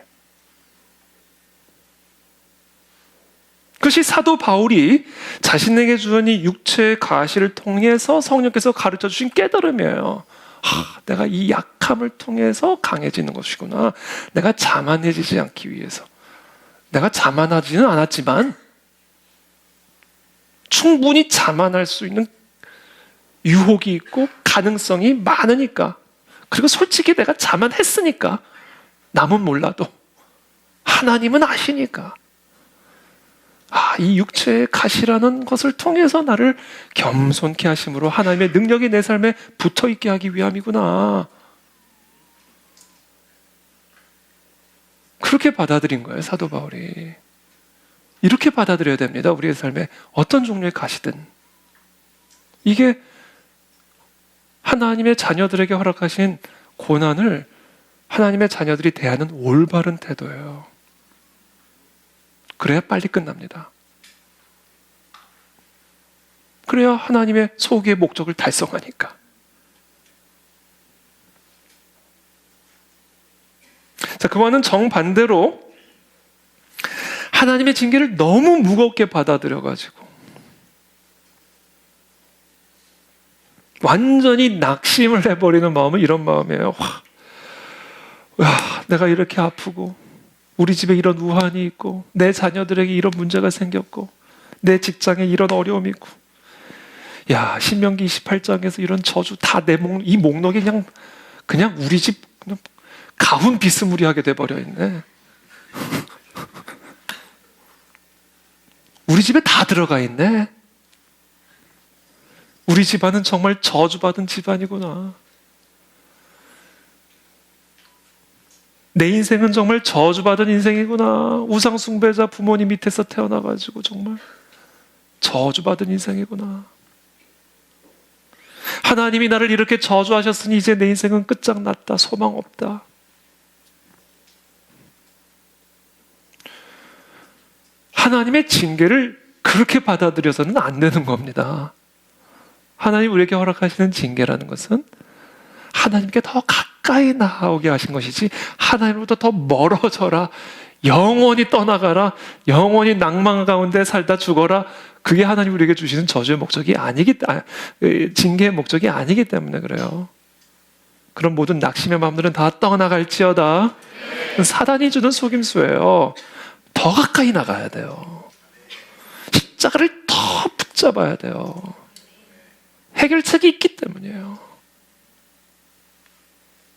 그것이 사도 바울이 자신에게 주신 이 육체의 가시를 통해서 성령께서 가르쳐 주신 깨달음이에요. 내가 이 약함을 통해서 강해지는 것이구나. 내가 자만해지지 않기 위해서. 내가 자만하지는 않았지만 충분히 자만할 수 있는 유혹이 있고 가능성이 많으니까, 그리고 솔직히 내가 자만했으니까, 남은 몰라도 하나님은 아시니까, 이 육체의 가시라는 것을 통해서 나를 겸손케 하심으로 하나님의 능력이 내 삶에 붙어있게 하기 위함이구나. 그렇게 받아들인 거예요, 사도 바울이. 이렇게 받아들여야 됩니다, 우리의 삶에 어떤 종류의 가시든. 이게 하나님의 자녀들에게 허락하신 고난을 하나님의 자녀들이 대하는 올바른 태도예요. 그래야 빨리 끝납니다. 그래야 하나님의 소기의 목적을 달성하니까. 자, 그와는 정반대로 하나님의 징계를 너무 무겁게 받아들여가지고 완전히 낙심을 해버리는 마음은 이런 마음이에요. 내가 이렇게 아프고 우리 집에 이런 우환이 있고 내 자녀들에게 이런 문제가 생겼고 내 직장에 이런 어려움이 있고, 신명기 28장에서 이런 저주 다 이 목록이 그냥 우리 집 그냥 가훈 비스무리하게 돼버려 있네. 우리 집에 다 들어가 있네. 우리 집안은 정말 저주받은 집안이구나. 내 인생은 정말 저주받은 인생이구나. 우상숭배자 부모님 밑에서 태어나가지고 정말 저주받은 인생이구나. 하나님이 나를 이렇게 저주하셨으니 이제 내 인생은 끝장났다. 소망 없다. 하나님의 징계를 그렇게 받아들여서는 안 되는 겁니다. 하나님 우리에게 허락하시는 징계라는 것은 하나님께 더 가까이 나오게 하신 것이지, 하나님으로부터 더 멀어져라, 영원히 떠나가라, 영원히 낭만 가운데 살다 죽어라, 그게 하나님 우리에게 주시는 저주의 목적이 징계의 목적이 아니기 때문에 그래요. 그런 모든 낙심의 마음들은 다 떠나갈지어다. 사단이 주는 속임수예요. 더 가까이 나가야 돼요. 십자가를 더 붙잡아야 돼요. 해결책이 있기 때문이에요.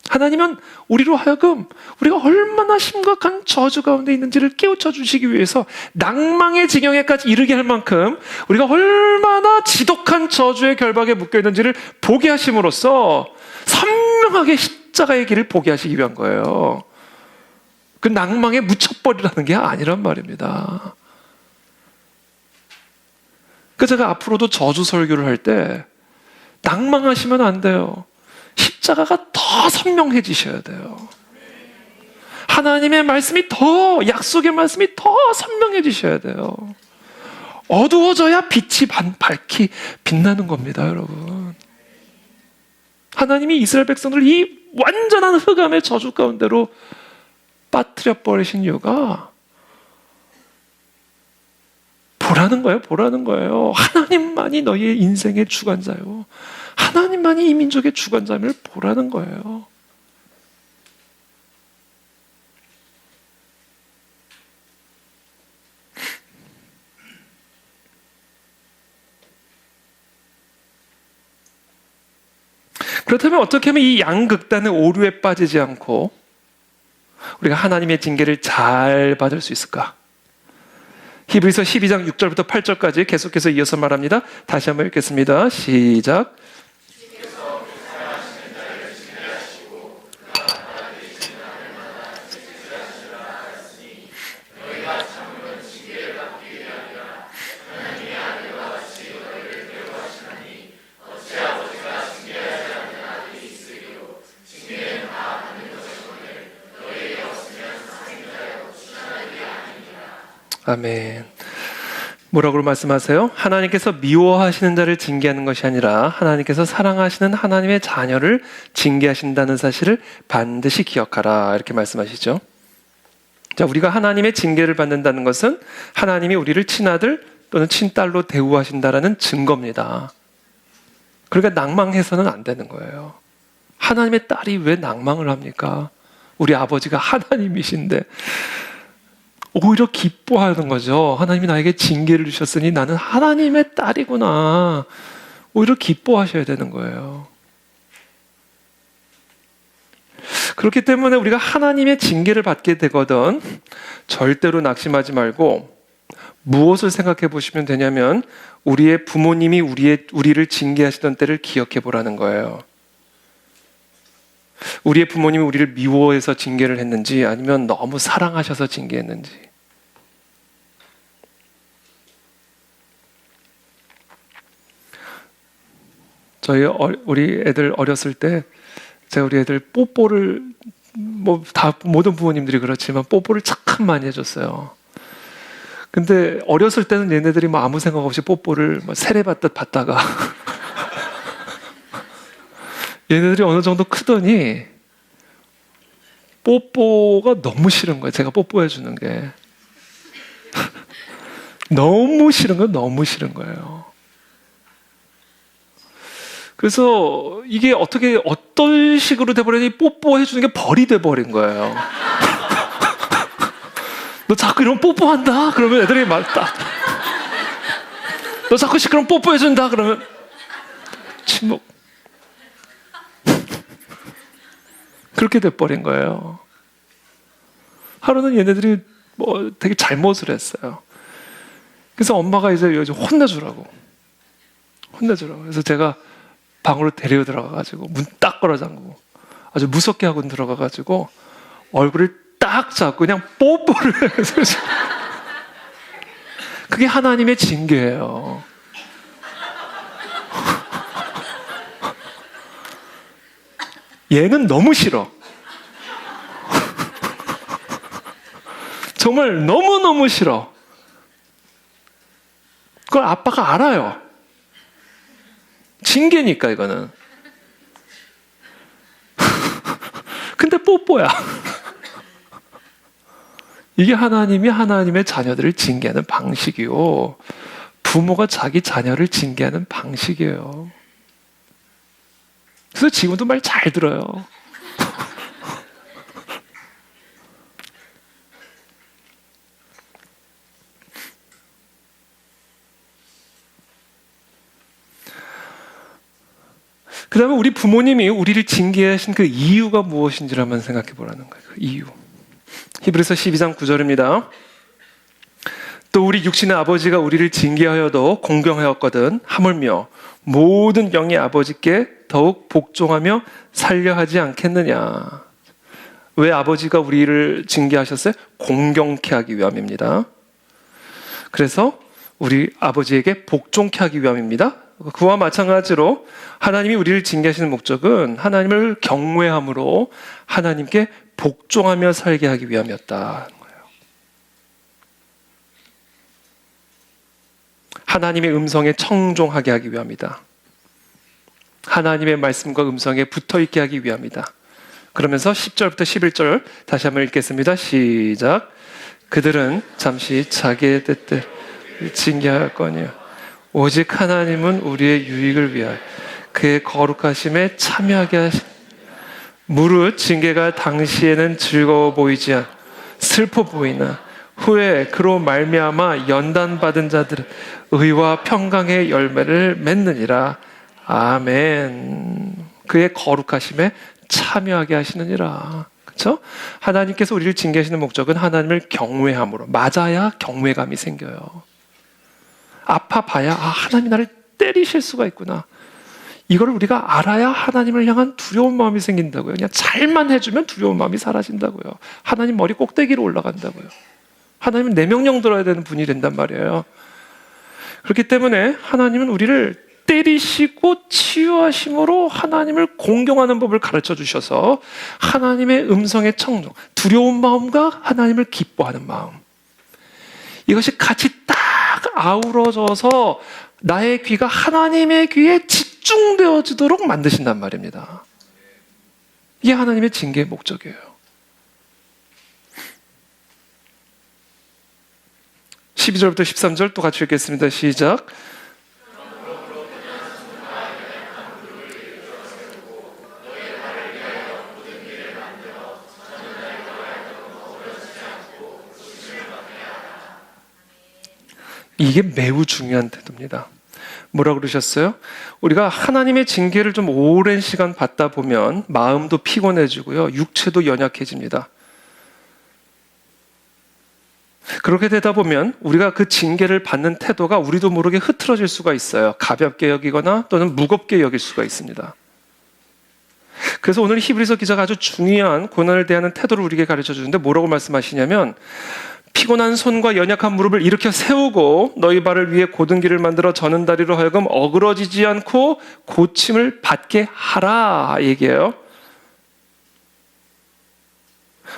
하나님은 우리로 하여금 우리가 얼마나 심각한 저주 가운데 있는지를 깨우쳐 주시기 위해서 낭망의 지경에까지 이르게 할 만큼 우리가 얼마나 지독한 저주의 결박에 묶여 있는지를 보게 하심으로써 선명하게 십자가의 길을 보게 하시기 위한 거예요. 그 낭망에 묻혀버리라는 게 아니란 말입니다. 그래서 제가 앞으로도 저주 설교를 할 때 낭망하시면 안 돼요. 십자가가 더 선명해지셔야 돼요. 하나님의 말씀이 더, 약속의 말씀이 더 선명해지셔야 돼요. 어두워져야 빛이 밝히 빛나는 겁니다, 여러분. 하나님이 이스라엘 백성들을 이 완전한 흑암의 저주 가운데로 빠뜨려 버리신 이유가 보라는 거예요, 보라는 거예요. 하나님만이 너희의 인생의 주관자요. 하나님만이 이 민족의 주관자임을 보라는 거예요. 그렇다면 어떻게 하면 이 양극단의 오류에 빠지지 않고 우리가 하나님의 징계를 잘 받을 수 있을까? 히브리서 12장 6절부터 8절까지 계속해서 이어서 말합니다. 다시 한번 읽겠습니다. 시작. 아멘. 뭐라고 말씀하세요? 하나님께서 미워하시는 자를 징계하는 것이 아니라 하나님께서 사랑하시는 하나님의 자녀를 징계하신다는 사실을 반드시 기억하라. 이렇게 말씀하시죠. 자, 우리가 하나님의 징계를 받는다는 것은 하나님이 우리를 친아들 또는 친딸로 대우하신다라는 증거입니다. 그러니까 낭망해서는 안 되는 거예요. 하나님의 딸이 왜 낭망을 합니까? 우리 아버지가 하나님이신데 오히려 기뻐하는 거죠. 하나님이 나에게 징계를 주셨으니 나는 하나님의 딸이구나. 오히려 기뻐하셔야 되는 거예요. 그렇기 때문에 우리가 하나님의 징계를 받게 되거든 절대로 낙심하지 말고 무엇을 생각해 보시면 되냐면 우리의 부모님이 우리를 징계하시던 때를 기억해 보라는 거예요. 우리의 부모님이 우리를 미워해서 징계를 했는지 아니면 너무 사랑하셔서 징계했는지. 우리 애들 어렸을 때 제가 우리 애들 뽀뽀를 모든 부모님들이 그렇지만 뽀뽀를 참 많이 해줬어요. 근데 어렸을 때는 얘네들이 아무 생각 없이 뽀뽀를 세례받듯 받다가 얘네들이 어느 정도 크더니 뽀뽀가 너무 싫은 거예요. 제가 뽀뽀해 주는 게 너무 싫은 거예요. 그래서 이게 어떤 식으로 돼버리니 뽀뽀해 주는 게 벌이 돼버린 거예요. 너 자꾸 이러면 뽀뽀한다? 그러면 애들이 너 자꾸 시끄러우면 뽀뽀해 준다? 그러면 침묵. 그렇게 돼버린 거예요. 하루는 얘네들이 되게 잘못을 했어요. 그래서 엄마가 이제 요즘 혼내주라고. 그래서 제가 방으로 데리고 들어가가지고 문 딱 걸어 잠그고 아주 무섭게 하고 들어가가지고 얼굴을 딱 잡고 그냥 뽀뽀를 해서 그게 하나님의 징계예요. 얘는 너무 싫어. 정말 너무너무 싫어. 그걸 아빠가 알아요. 징계니까 이거는. 근데 뽀뽀야. 이게 하나님이 하나님의 자녀들을 징계하는 방식이요. 부모가 자기 자녀를 징계하는 방식이에요. 그래서 지금도 말 잘 들어요. 그 다음에 우리 부모님이 우리를 징계하신 그 이유가 무엇인지를 한번 생각해 보라는 거예요. 그 이유. 히브리서 12장 9절입니다. 또 우리 육신의 아버지가 우리를 징계하여도 공경하였거든 하물며 모든 영의 아버지께 더욱 복종하며 살려하지 않겠느냐. 왜 아버지가 우리를 징계하셨어요? 공경케 하기 위함입니다. 그래서 우리 아버지에게 복종케 하기 위함입니다. 그와 마찬가지로 하나님이 우리를 징계하시는 목적은 하나님을 경외함으로 하나님께 복종하며 살게 하기 위함이었다. 하나님의 음성에 청종하게 하기 위함이다. 하나님의 말씀과 음성에 붙어있게 하기 위함이다. 그러면서 10절부터 11절 다시 한번 읽겠습니다. 시작. 그들은 잠시 자기의 뜻대로 징계하였거니와 오직 하나님은 우리의 유익을 위하여 그의 거룩하심에 참여하게 하시. 무릇 징계가 당시에는 즐거워 보이지 않 슬퍼 보이나 후에 그로 말미암아 연단받은 자들은 의와 평강의 열매를 맺느니라. 아멘. 그의 거룩하심에 참여하게 하시느니라. 그렇죠? 하나님께서 우리를 징계하시는 목적은 하나님을 경외함으로, 맞아야 경외감이 생겨요. 아파봐야 하나님 나를 때리실 수가 있구나. 이걸 우리가 알아야 하나님을 향한 두려운 마음이 생긴다고요. 그냥 잘만 해주면 두려운 마음이 사라진다고요. 하나님 머리 꼭대기로 올라간다고요. 하나님은 내 명령 들어야 되는 분이 된단 말이에요. 그렇기 때문에 하나님은 우리를 때리시고 치유하심으로 하나님을 공경하는 법을 가르쳐 주셔서 하나님의 음성에 청종, 두려운 마음과 하나님을 기뻐하는 마음, 이것이 같이 딱 아우러져서 나의 귀가 하나님의 귀에 집중되어지도록 만드신단 말입니다. 이게 하나님의 징계의 목적이에요. 12절부터 13절 또 같이 읽겠습니다. 시작. 이게 매우 중요한 태도입니다. 뭐라고 그러셨어요? 우리가 하나님의 징계를 좀 오랜 시간 받다 보면 마음도 피곤해지고요, 육체도 연약해집니다. 그렇게 되다 보면 우리가 그 징계를 받는 태도가 우리도 모르게 흐트러질 수가 있어요. 가볍게 여기거나 또는 무겁게 여길 수가 있습니다. 그래서 오늘 히브리서 기자가 아주 중요한 고난을 대하는 태도를 우리에게 가르쳐 주는데 뭐라고 말씀하시냐면, 피곤한 손과 연약한 무릎을 일으켜 세우고 너희 발을 위에 곧은 길을 만들어 저는 다리로 하여금 어그러지지 않고 고침을 받게 하라 얘기해요.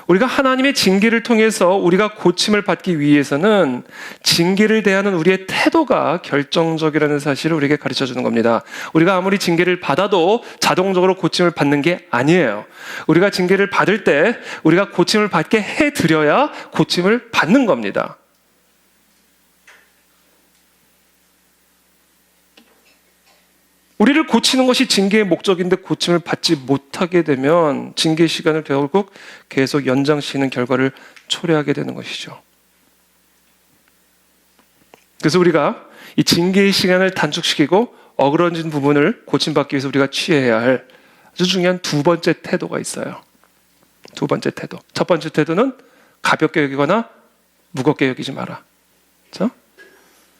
우리가 하나님의 징계를 통해서 우리가 고침을 받기 위해서는 징계를 대하는 우리의 태도가 결정적이라는 사실을 우리에게 가르쳐주는 겁니다. 우리가 아무리 징계를 받아도 자동적으로 고침을 받는 게 아니에요. 우리가 징계를 받을 때 우리가 고침을 받게 해드려야 고침을 받는 겁니다. 우리를 고치는 것이 징계의 목적인데 고침을 받지 못하게 되면 징계 시간을 결국 계속 연장시키는 결과를 초래하게 되는 것이죠. 그래서 우리가 이 징계의 시간을 단축시키고 어그러진 부분을 고침받기 위해서 우리가 취해야 할 아주 중요한 두 번째 태도가 있어요. 두 번째 태도. 첫 번째 태도는 가볍게 여기거나 무겁게 여기지 마라. 그렇죠?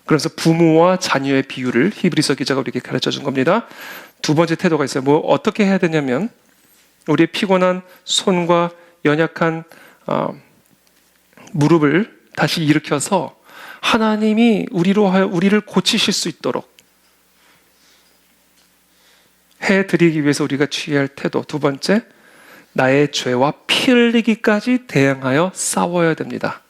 그래서 부모와 자녀의 비유를 히브리서 기자가 우리에게 가르쳐 준 겁니다. 두 번째 태도가 있어요. 뭐 어떻게 해야 되냐면, 우리의 피곤한 손과 연약한 무릎을 다시 일으켜서 하나님이 우리로 하여 우리를 고치실 수 있도록 해드리기 위해서 우리가 취해야 할 태도. 두 번째, 나의 죄와 피 흘리기까지 대항하여 싸워야 됩니다.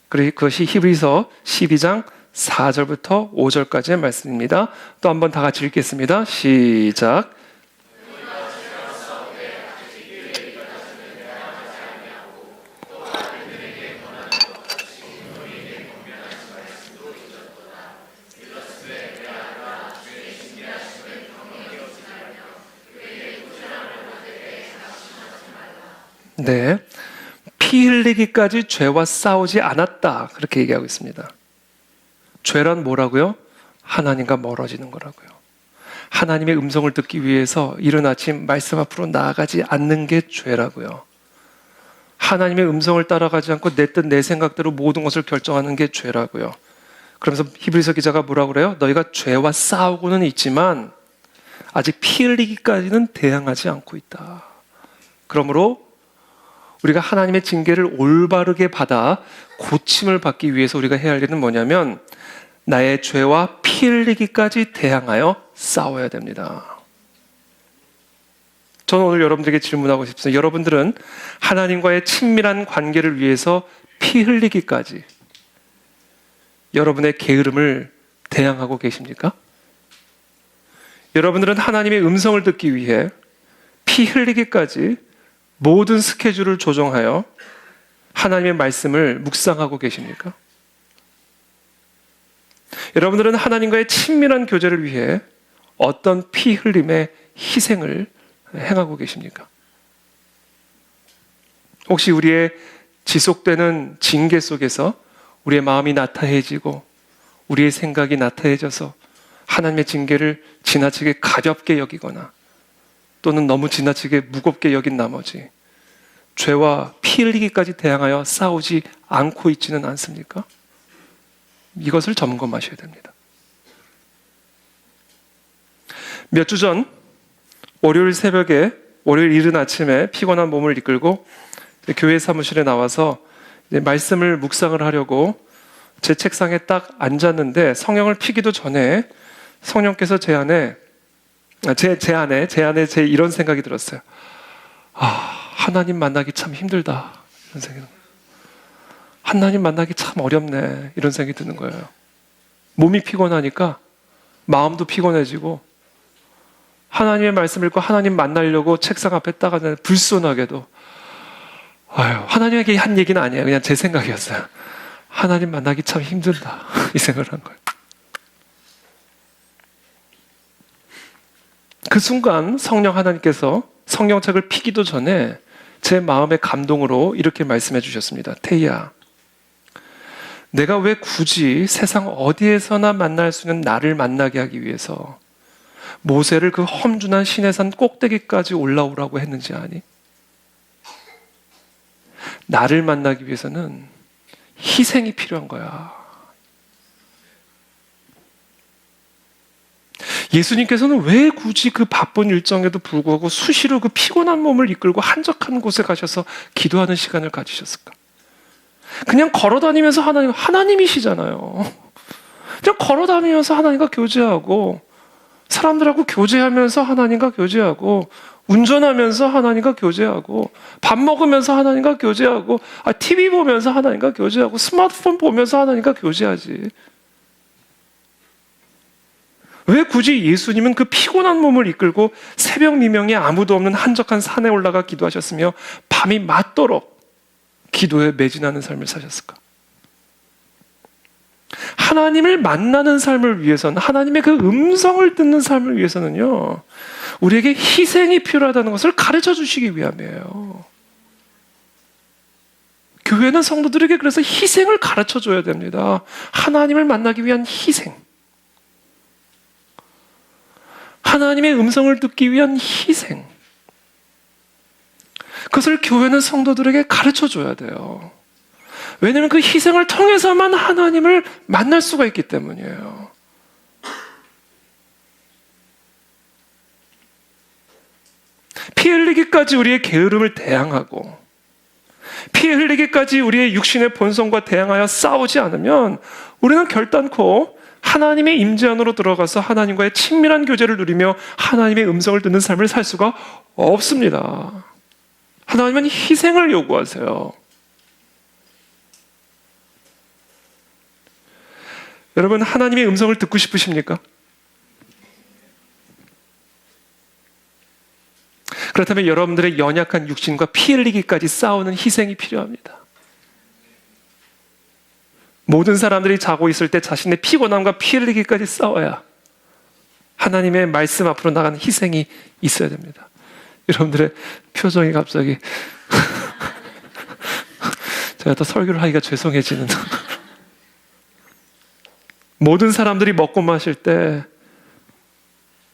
그리고 그것이 히브리서 12장 4절부터 5절까지의 말씀입니다. 또 한번 다 같이 읽겠습니다. 시작. 네, 피 흘리기까지 죄와 싸우지 않았다, 그렇게 얘기하고 있습니다. 죄란 뭐라고요? 하나님과 멀어지는 거라고요. 하나님의 음성을 듣기 위해서 이른 아침 말씀 앞으로 나아가지 않는 게 죄라고요. 하나님의 음성을 따라가지 않고 내 뜻 내 생각대로 모든 것을 결정하는 게 죄라고요. 그러면서 히브리서 기자가 뭐라고 그래요? 너희가 죄와 싸우고는 있지만 아직 피 흘리기까지는 대항하지 않고 있다. 그러므로 우리가 하나님의 징계를 올바르게 받아 고침을 받기 위해서 우리가 해야 할 일은 뭐냐면, 나의 죄와 피 흘리기까지 대항하여 싸워야 됩니다. 저는 오늘 여러분들에게 질문하고 싶습니다. 여러분들은 하나님과의 친밀한 관계를 위해서 피 흘리기까지 여러분의 게으름을 대항하고 계십니까? 여러분들은 하나님의 음성을 듣기 위해 피 흘리기까지 모든 스케줄을 조정하여 하나님의 말씀을 묵상하고 계십니까? 여러분들은 하나님과의 친밀한 교제를 위해 어떤 피 흘림의 희생을 행하고 계십니까? 혹시 우리의 지속되는 징계 속에서 우리의 마음이 나태해지고 우리의 생각이 나태해져서 하나님의 징계를 지나치게 가볍게 여기거나 또는 너무 지나치게 무겁게 여긴 나머지 죄와 피 흘리기까지 대항하여 싸우지 않고 있지는 않습니까? 이것을 점검하셔야 됩니다. 몇 주 전 월요일 새벽에 월요일 이른 아침에 피곤한 몸을 이끌고 교회 사무실에 나와서 말씀을 묵상을 하려고 제 책상에 딱 앉았는데 성경을 피기도 전에 성령께서 제 안에 이런 생각이 들었어요. 하나님 만나기 참 힘들다. 이런 생각이 하나님 만나기 참 어렵네. 이런 생각이 드는 거예요. 몸이 피곤하니까 마음도 피곤해지고 하나님의 말씀을 읽고 하나님 만나려고 책상 앞에 딱 앉았는데 불손하게도 하나님에게 한 얘기는 아니에요. 그냥 제 생각이었어요. 하나님 만나기 참 힘들다. 이 생각을 한 거예요. 그 순간 성령 하나님께서 성경책을 피기도 전에 제 마음의 감동으로 이렇게 말씀해 주셨습니다. 태희야, 내가 왜 굳이 세상 어디에서나 만날 수 있는 나를 만나게 하기 위해서 모세를 그 험준한 시내산 꼭대기까지 올라오라고 했는지 아니? 나를 만나기 위해서는 희생이 필요한 거야. 예수님께서는 왜 굳이 그 바쁜 일정에도 불구하고 수시로 그 피곤한 몸을 이끌고 한적한 곳에 가셔서 기도하는 시간을 가지셨을까? 그냥 걸어다니면서 하나님이시잖아요. 그냥 걸어다니면서 하나님과 교제하고 사람들하고 교제하면서 하나님과 교제하고 운전하면서 하나님과 교제하고 밥 먹으면서 하나님과 교제하고 TV 보면서 하나님과 교제하고 스마트폰 보면서 하나님과 교제하지. 왜 굳이 예수님은 그 피곤한 몸을 이끌고 새벽 미명에 아무도 없는 한적한 산에 올라가 기도하셨으며 밤이 맞도록 기도에 매진하는 삶을 사셨을까? 하나님을 만나는 삶을 위해서는, 하나님의 그 음성을 듣는 삶을 위해서는요, 우리에게 희생이 필요하다는 것을 가르쳐 주시기 위함이에요. 교회는 성도들에게 그래서 희생을 가르쳐 줘야 됩니다. 하나님을 만나기 위한 희생. 하나님의 음성을 듣기 위한 희생. 그것을 교회는 성도들에게 가르쳐 줘야 돼요. 왜냐하면 그 희생을 통해서만 하나님을 만날 수가 있기 때문이에요. 피 흘리기까지 우리의 게으름을 대항하고 피 흘리기까지 우리의 육신의 본성과 대항하여 싸우지 않으면 우리는 결단코 하나님의 임재 안으로 들어가서 하나님과의 친밀한 교제를 누리며 하나님의 음성을 듣는 삶을 살 수가 없습니다. 하나님은 희생을 요구하세요. 여러분, 하나님의 음성을 듣고 싶으십니까? 그렇다면 여러분들의 연약한 육신과 피 흘리기까지 싸우는 희생이 필요합니다. 모든 사람들이 자고 있을 때 자신의 피곤함과 피 흘리기까지 싸워야 하나님의 말씀 앞으로 나가는 희생이 있어야 됩니다. 여러분들의 표정이 갑자기 제가 또 설교를 하기가 죄송해지는 모든 사람들이 먹고 마실 때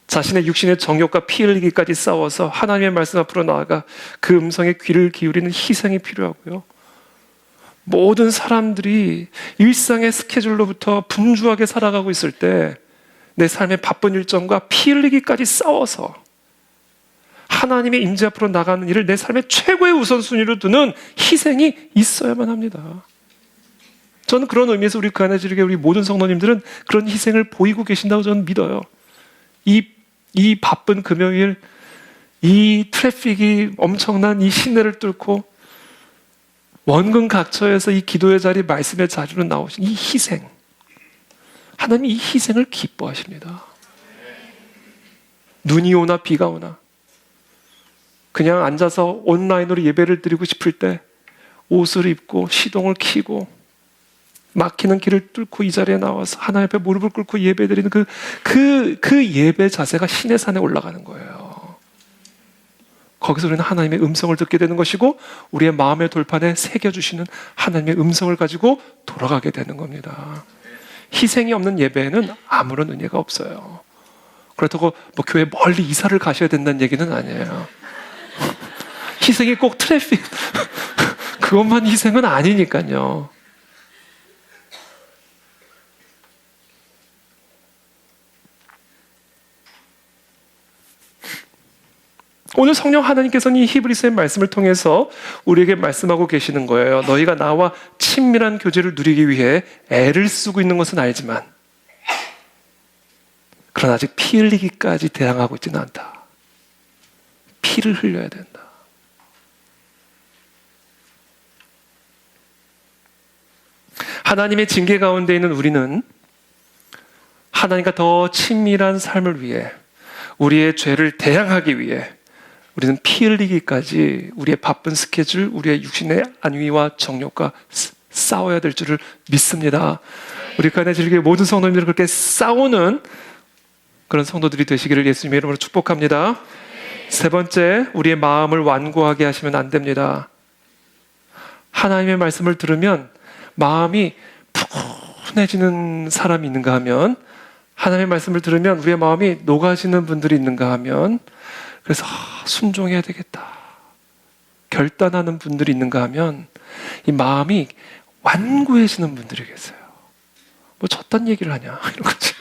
자신의 육신의 정욕과 피 흘리기까지 싸워서 하나님의 말씀 앞으로 나아가 그 음성에 귀를 기울이는 희생이 필요하고요. 모든 사람들이 일상의 스케줄로부터 분주하게 살아가고 있을 때 내 삶의 바쁜 일정과 피 흘리기까지 싸워서 하나님의 임재 앞으로 나가는 일을 내 삶의 최고의 우선순위로 두는 희생이 있어야만 합니다. 저는 그런 의미에서 우리 그 안에 지르게 우리 모든 성도님들은 그런 희생을 보이고 계신다고 저는 믿어요. 이 바쁜 금요일, 이 트래픽이 엄청난 이 시내를 뚫고 원근 각처에서 이 기도의 자리, 말씀의 자리로 나오신 이 희생, 하나님 이 희생을 기뻐하십니다. 눈이 오나 비가 오나 그냥 앉아서 온라인으로 예배를 드리고 싶을 때 옷을 입고 시동을 켜고 막히는 길을 뚫고 이 자리에 나와서 하나님 앞에 무릎을 꿇고 예배드리는 그 예배 자세가 신의 산에 올라가는 거예요. 거기서 우리는 하나님의 음성을 듣게 되는 것이고 우리의 마음의 돌판에 새겨주시는 하나님의 음성을 가지고 돌아가게 되는 겁니다. 희생이 없는 예배에는 아무런 은혜가 없어요. 그렇다고 뭐 교회 멀리 이사를 가셔야 된다는 얘기는 아니에요. 희생이 꼭 트래픽 그것만 희생은 아니니까요. 오늘 성령 하나님께서는 이 히브리서의 말씀을 통해서 우리에게 말씀하고 계시는 거예요. 너희가 나와 친밀한 교제를 누리기 위해 애를 쓰고 있는 것은 알지만 그러나 아직 피 흘리기까지 대항하고 있지는 않다. 피를 흘려야 된다. 하나님의 징계 가운데 있는 우리는 하나님과 더 친밀한 삶을 위해 우리의 죄를 대항하기 위해 우리는 피 흘리기까지 우리의 바쁜 스케줄, 우리의 육신의 안위와 정욕과 싸워야 될 줄을 믿습니다. 우리 가운데 즐기게 모든 성도님들은 그렇게 싸우는 그런 성도들이 되시기를 예수님의 이름으로 축복합니다. 세 번째, 우리의 마음을 완고하게 하시면 안 됩니다. 하나님의 말씀을 들으면 마음이 푸근해지는 사람이 있는가 하면, 하나님의 말씀을 들으면 우리의 마음이 녹아지는 분들이 있는가 하면, 그래서 순종해야 되겠다 결단하는 분들이 있는가 하면 이 마음이 완고해지는 분들이 계세요. 뭐 저딴 얘기를 하냐 이런 거지.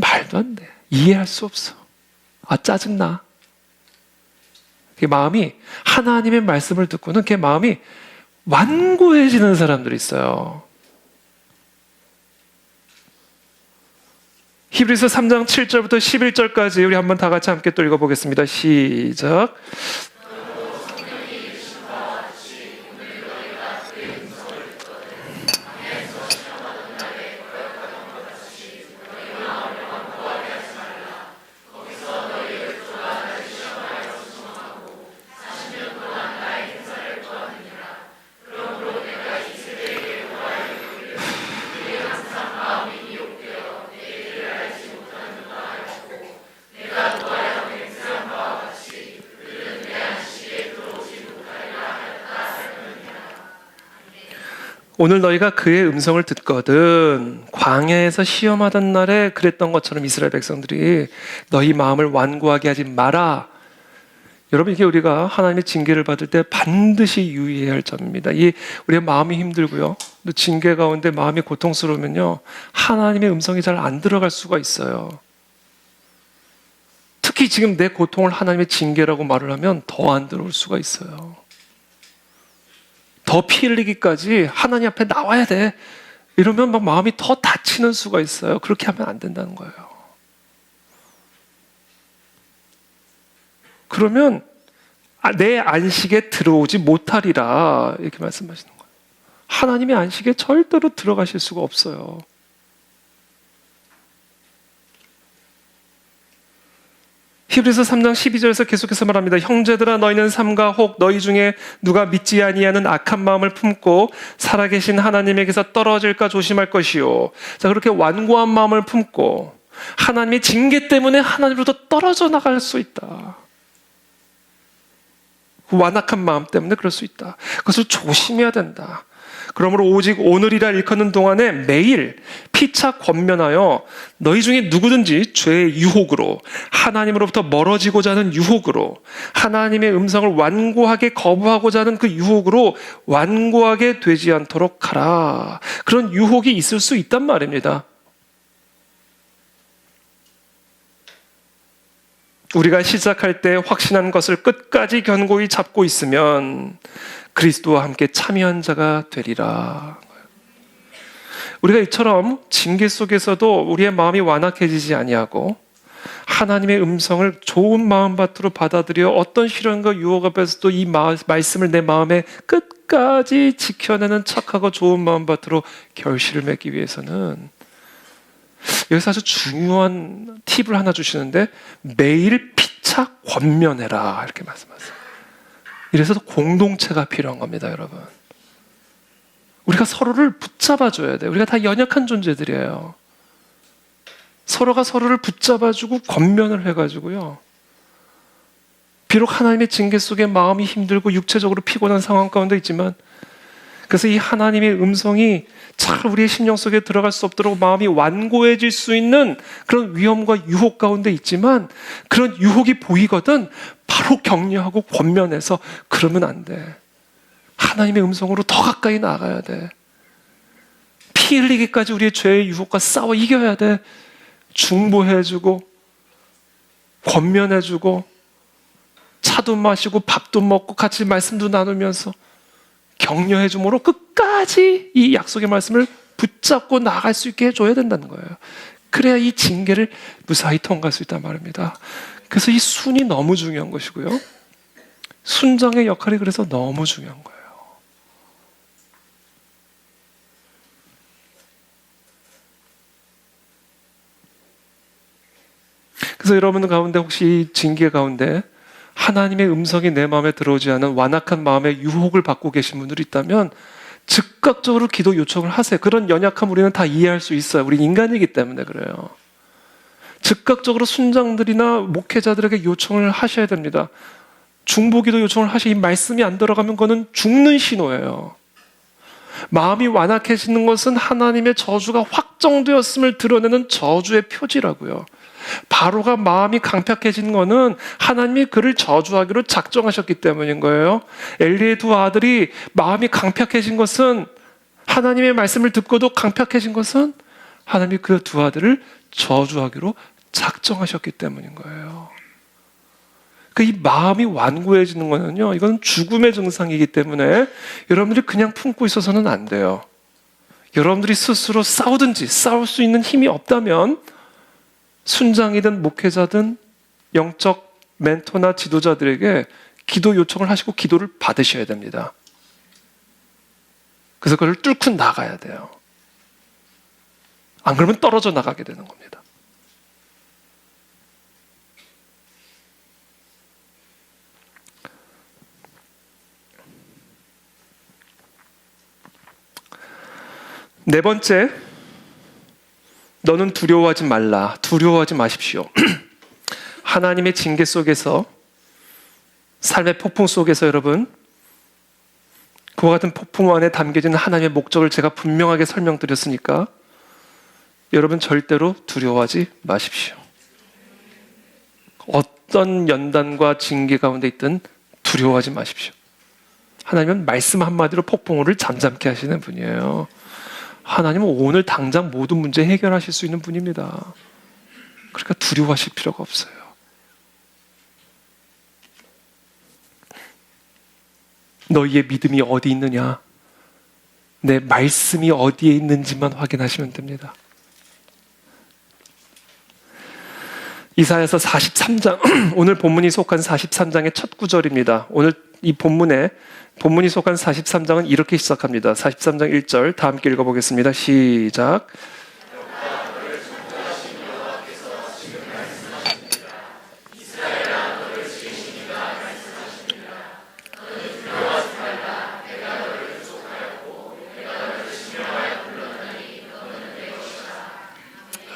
말도 안 돼. 이해할 수 없어. 아 짜증나. 그 마음이 하나님의 말씀을 듣고는 그 마음이 완고해지는 사람들이 있어요. 히브리서 3장 7절부터 11절까지 우리 한번 다 같이 함께 또 읽어보겠습니다. 시작. 오늘 너희가 그의 음성을 듣거든. 광야에서 시험하던 날에 그랬던 것처럼 이스라엘 백성들이 너희 마음을 완고하게 하지 마라. 여러분, 이게 우리가 하나님의 징계를 받을 때 반드시 유의해야 할 점입니다. 우리의 마음이 힘들고요, 또 징계 가운데 마음이 고통스러우면요, 하나님의 음성이 잘 안 들어갈 수가 있어요. 특히 지금 내 고통을 하나님의 징계라고 말을 하면 더 안 들어올 수가 있어요. 더 피 흘리기까지 하나님 앞에 나와야 돼. 이러면 막 마음이 더 다치는 수가 있어요. 그렇게 하면 안 된다는 거예요. 그러면 내 안식에 들어오지 못하리라 이렇게 말씀하시는 거예요. 하나님의 안식에 절대로 들어가실 수가 없어요. 히브리서 3장 12절에서 계속해서 말합니다. 형제들아, 너희는 삼가 혹 너희 중에 누가 믿지 아니하는 악한 마음을 품고 살아계신 하나님에게서 떨어질까 조심할 것이요. 자, 그렇게 완고한 마음을 품고 하나님의 징계 때문에 하나님으로부터 떨어져 나갈 수 있다. 그 완악한 마음 때문에 그럴 수 있다. 그것을 조심해야 된다. 그러므로 오직 오늘이라 일컫는 동안에 매일 피차 권면하여 너희 중에 누구든지 죄의 유혹으로, 하나님으로부터 멀어지고자 하는 유혹으로, 하나님의 음성을 완고하게 거부하고자 하는 그 유혹으로 완고하게 되지 않도록 하라. 그런 유혹이 있을 수 있단 말입니다. 우리가 시작할 때 확신한 것을 끝까지 견고히 잡고 있으면 그리스도와 함께 참여한 자가 되리라. 우리가 이처럼 징계 속에서도 우리의 마음이 완악해지지 아니하고 하나님의 음성을 좋은 마음밭으로 받아들여 어떤 시련과 유혹 앞에서도 이 말씀을 내 마음에 끝까지 지켜내는 착하고 좋은 마음밭으로 결실을 맺기 위해서는, 여기서 아주 중요한 팁을 하나 주시는데, 매일 피차 권면해라 이렇게 말씀하세요. 이래서 공동체가 필요한 겁니다, 여러분. 우리가 서로를 붙잡아줘야 돼요. 우리가 다 연약한 존재들이에요. 서로가 서로를 붙잡아주고 권면을 해가지고요. 비록 하나님의 징계 속에 마음이 힘들고 육체적으로 피곤한 상황 가운데 있지만, 그래서 이 하나님의 음성이 잘 우리의 심령 속에 들어갈 수 없도록 마음이 완고해질 수 있는 그런 위험과 유혹 가운데 있지만, 그런 유혹이 보이거든 바로 격려하고 권면해서 그러면 안 돼. 하나님의 음성으로 더 가까이 나아가야 돼. 피 흘리기까지 우리의 죄의 유혹과 싸워 이겨야 돼. 중보해주고 권면해주고 차도 마시고 밥도 먹고 같이 말씀도 나누면서 격려해줌으로 끝까지 이 약속의 말씀을 붙잡고 나아갈 수 있게 해줘야 된다는 거예요. 그래야 이 징계를 무사히 통과할 수 있단 말입니다. 그래서 이 순이 너무 중요한 것이고요. 순장의 역할이 그래서 너무 중요한 거예요. 그래서 여러분 가운데 혹시 징계 가운데 하나님의 음성이 내 마음에 들어오지 않은 완악한 마음의 유혹을 받고 계신 분들이 있다면 즉각적으로 기도 요청을 하세요. 그런 연약함 우리는 다 이해할 수 있어요. 우리 인간이기 때문에 그래요. 즉각적으로 순장들이나 목회자들에게 요청을 하셔야 됩니다. 중보기도 요청을 하셔야, 이 말씀이 안 들어가면 그거는 죽는 신호예요. 마음이 완악해지는 것은 하나님의 저주가 확정되었음을 드러내는 저주의 표지라고요. 바로가 마음이 강팍해진 것은 하나님이 그를 저주하기로 작정하셨기 때문인 거예요. 엘리의 두 아들이 마음이 강팍해진 것은, 하나님의 말씀을 듣고도 강팍해진 것은 하나님이 그 두 아들을 저주하기로 작정하셨기 때문인 거예요. 이 마음이 완고해지는 거는요, 이건 죽음의 증상이기 때문에 여러분들이 그냥 품고 있어서는 안 돼요. 여러분들이 스스로 싸우든지 싸울 수 있는 힘이 없다면 순장이든 목회자든 영적 멘토나 지도자들에게 기도 요청을 하시고 기도를 받으셔야 됩니다. 그래서 그걸 뚫고 나가야 돼요. 안 그러면 떨어져 나가게 되는 겁니다. 네 번째, 너는 두려워하지 말라. 두려워하지 마십시오. 하나님의 징계 속에서, 삶의 폭풍 속에서 여러분, 그와 같은 폭풍 안에 담겨진 하나님의 목적을 제가 분명하게 설명드렸으니까 여러분 절대로 두려워하지 마십시오. 어떤 연단과 징계 가운데 있든 두려워하지 마십시오. 하나님은 말씀 한마디로 폭풍우를 잠잠케 하시는 분이에요. 하나님은 오늘 당장 모든 문제 해결하실 수 있는 분입니다. 그러니까 두려워하실 필요가 없어요. 너희의 믿음이 어디 있느냐? 내 말씀이 어디에 있는지만 확인하시면 됩니다. 이사야서 43장, 오늘 본문이 속한 43장의 첫 구절입니다. 오늘 이 본문이 속한 43장은 이렇게 시작합니다. 43장 1절 다 함께 읽어보겠습니다. 시작.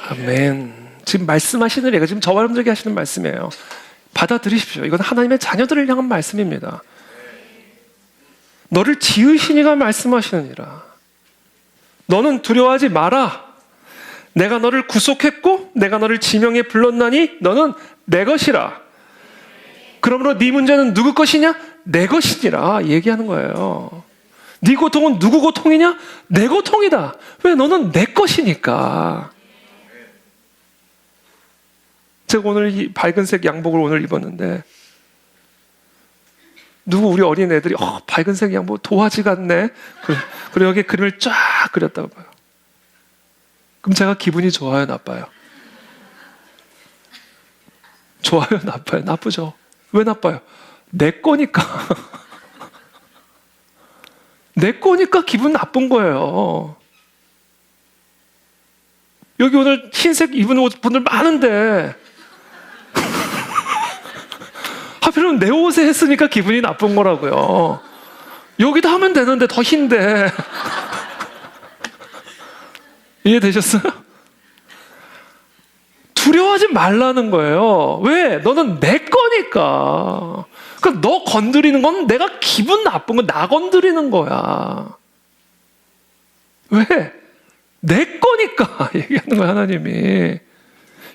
아멘. 지금 말씀하시는 얘가 지금 저와 여러분들에게 하시는 말씀이에요. 받아들이십시오. 이건 하나님의 자녀들을 향한 말씀입니다. 너를 지으시니가 말씀하시느니라. 너는 두려워하지 마라. 내가 너를 구속했고 내가 너를 지명해 불렀나니 너는 내 것이라. 그러므로 네 문제는 누구 것이냐? 내 것이니라 얘기하는 거예요. 네 고통은 누구 고통이냐? 내 고통이다. 왜? 너는 내 것이니까. 제가 오늘 이 밝은색 양복을 오늘 입었는데 누구 우리 어린 애들이 밝은색 그냥 뭐 도화지 같네. 그리고 여기 그림을 쫙 그렸다고 봐요. 그럼 제가 기분이 좋아요, 나빠요? 좋아요, 나빠요? 나쁘죠. 왜 나빠요? 내 거니까. 내 거니까 기분 나쁜 거예요. 여기 오늘 흰색 입은 분들 많은데 하필이면 내 옷에 했으니까 기분이 나쁜 거라고요. 여기도 하면 되는데 더 흰데. 이해되셨어요? 두려워하지 말라는 거예요. 왜? 너는 내 거니까. 그러니까 너 건드리는 건 내가 기분 나쁜 건 나 건드리는 거야. 왜? 내 거니까 얘기하는 거야, 하나님이.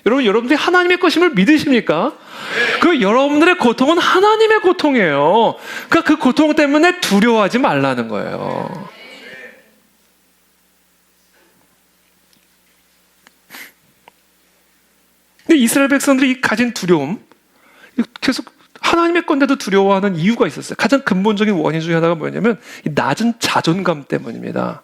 여러분들이 하나님의 것임을 믿으십니까? 그 여러분들의 고통은 하나님의 고통이에요. 그러니까 그 고통 때문에 두려워하지 말라는 거예요. 근데 이스라엘 백성들이 가진 두려움, 계속 하나님의 건데도 두려워하는 이유가 있었어요. 가장 근본적인 원인 중에 하나가 뭐냐면 이 낮은 자존감 때문입니다.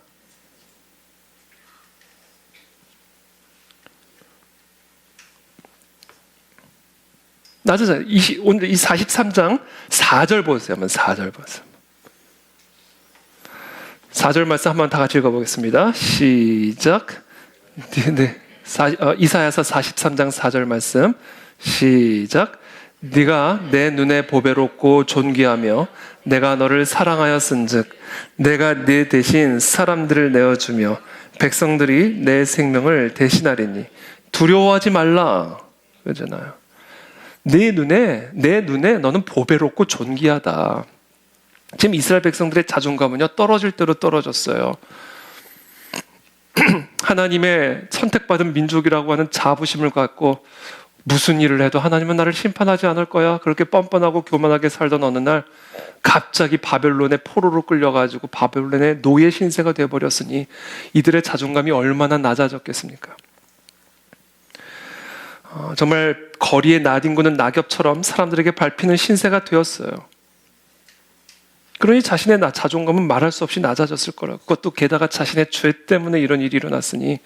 낮은 오늘 이 43장 4절 보세요. 한번 4절 보세요. 4절 말씀 한번 다 같이 읽어보겠습니다. 시작. 네. 이사야서 43장 4절 말씀 시작. 네가 내 눈에 보배롭고 존귀하며 내가 너를 사랑하였은즉 내가 네 대신 사람들을 내어주며 백성들이 내 생명을 대신하리니 두려워하지 말라 그러잖아요. 내 눈에 너는 보배롭고 존귀하다. 지금 이스라엘 백성들의 자존감은요 떨어질 대로 떨어졌어요. 하나님의 선택받은 민족이라고 하는 자부심을 갖고 무슨 일을 해도 하나님은 나를 심판하지 않을 거야 그렇게 뻔뻔하고 교만하게 살던 어느 날 갑자기 바벨론의 포로로 끌려가지고 바벨론의 노예 신세가 되어버렸으니 이들의 자존감이 얼마나 낮아졌겠습니까? 정말 거리에 나뒹구는 낙엽처럼 사람들에게 밟히는 신세가 되었어요. 그러니 자신의 자존감은 말할 수 없이 낮아졌을 거라고. 그것도 게다가 자신의 죄 때문에 이런 일이 일어났으니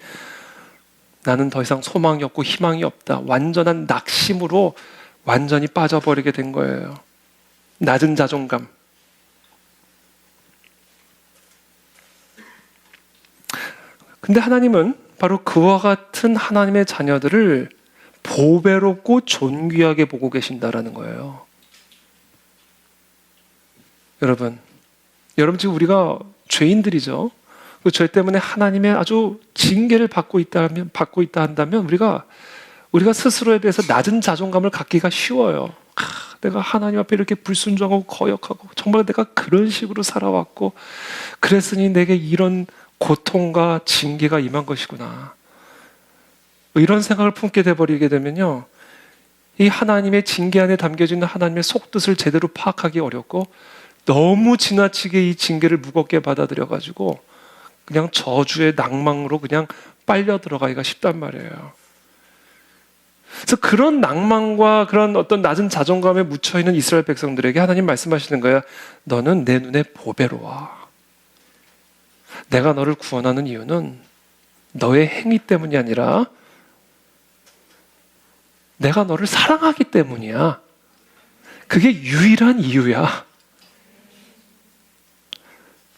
나는 더 이상 소망이 없고 희망이 없다. 완전한 낙심으로 완전히 빠져버리게 된 거예요. 낮은 자존감. 근데 하나님은 바로 그와 같은 하나님의 자녀들을 보배롭고 존귀하게 보고 계신다라는 거예요. 여러분 지금 우리가 죄인들이죠. 그 죄 때문에 하나님의 아주 징계를 받고 있다 한다면 우리가 스스로에 대해서 낮은 자존감을 갖기가 쉬워요. 내가 하나님 앞에 이렇게 불순종하고 거역하고 정말 내가 그런 식으로 살아왔고 그랬으니 내게 이런 고통과 징계가 임한 것이구나. 이런 생각을 품게 돼버리게 되면요, 이 하나님의 징계 안에 담겨져 있는 하나님의 속뜻을 제대로 파악하기 어렵고 너무 지나치게 이 징계를 무겁게 받아들여가지고 그냥 저주의 낭망으로 그냥 빨려 들어가기가 쉽단 말이에요. 그래서 그런 낭만과 그런 어떤 낮은 자존감에 묻혀있는 이스라엘 백성들에게 하나님 말씀하시는 거예요. 너는 내 눈에 보배로워. 내가 너를 구원하는 이유는 너의 행위 때문이 아니라 내가 너를 사랑하기 때문이야. 그게 유일한 이유야.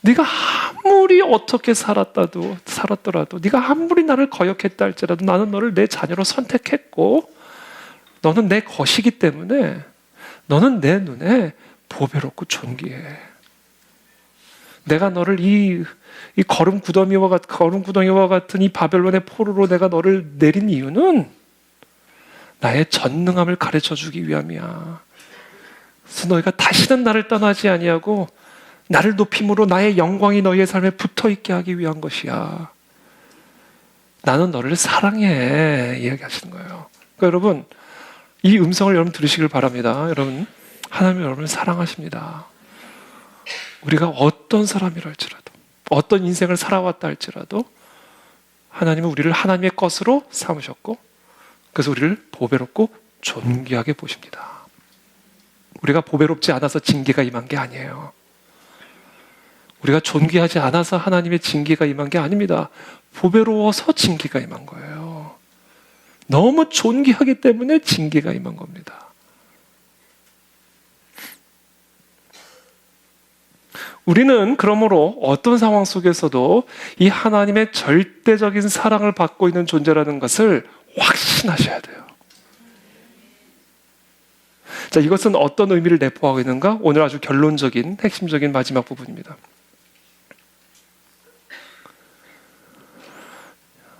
네가 아무리 어떻게 살았더라도 네가 아무리 나를 거역했다 할지라도 나는 너를 내 자녀로 선택했고 너는 내 것이기 때문에 너는 내 눈에 보배롭고 존귀해. 내가 너를 이 거름 구덩이와 같은 이 바벨론의 포로로 내가 너를 내린 이유는 나의 전능함을 가르쳐 주기 위함이야. 그래서 너희가 다시는 나를 떠나지 아니하고 나를 높임으로 나의 영광이 너희의 삶에 붙어있게 하기 위한 것이야. 나는 너를 사랑해. 이야기하시는 거예요. 그러니까 여러분, 이 음성을 여러분 들으시길 바랍니다. 여러분, 하나님은 여러분을 사랑하십니다. 우리가 어떤 사람이라 할지라도, 어떤 인생을 살아왔다 할지라도 하나님은 우리를 하나님의 것으로 삼으셨고 그래서 우리를 보배롭고 존귀하게 보십니다. 우리가 보배롭지 않아서 징계가 임한 게 아니에요. 우리가 존귀하지 않아서 하나님의 징계가 임한 게 아닙니다. 보배로워서 징계가 임한 거예요. 너무 존귀하기 때문에 징계가 임한 겁니다. 우리는 그러므로 어떤 상황 속에서도 이 하나님의 절대적인 사랑을 받고 있는 존재라는 것을 확신하셔야 돼요. 자, 이것은 어떤 의미를 내포하고 있는가? 오늘 아주 결론적인, 핵심적인 마지막 부분입니다.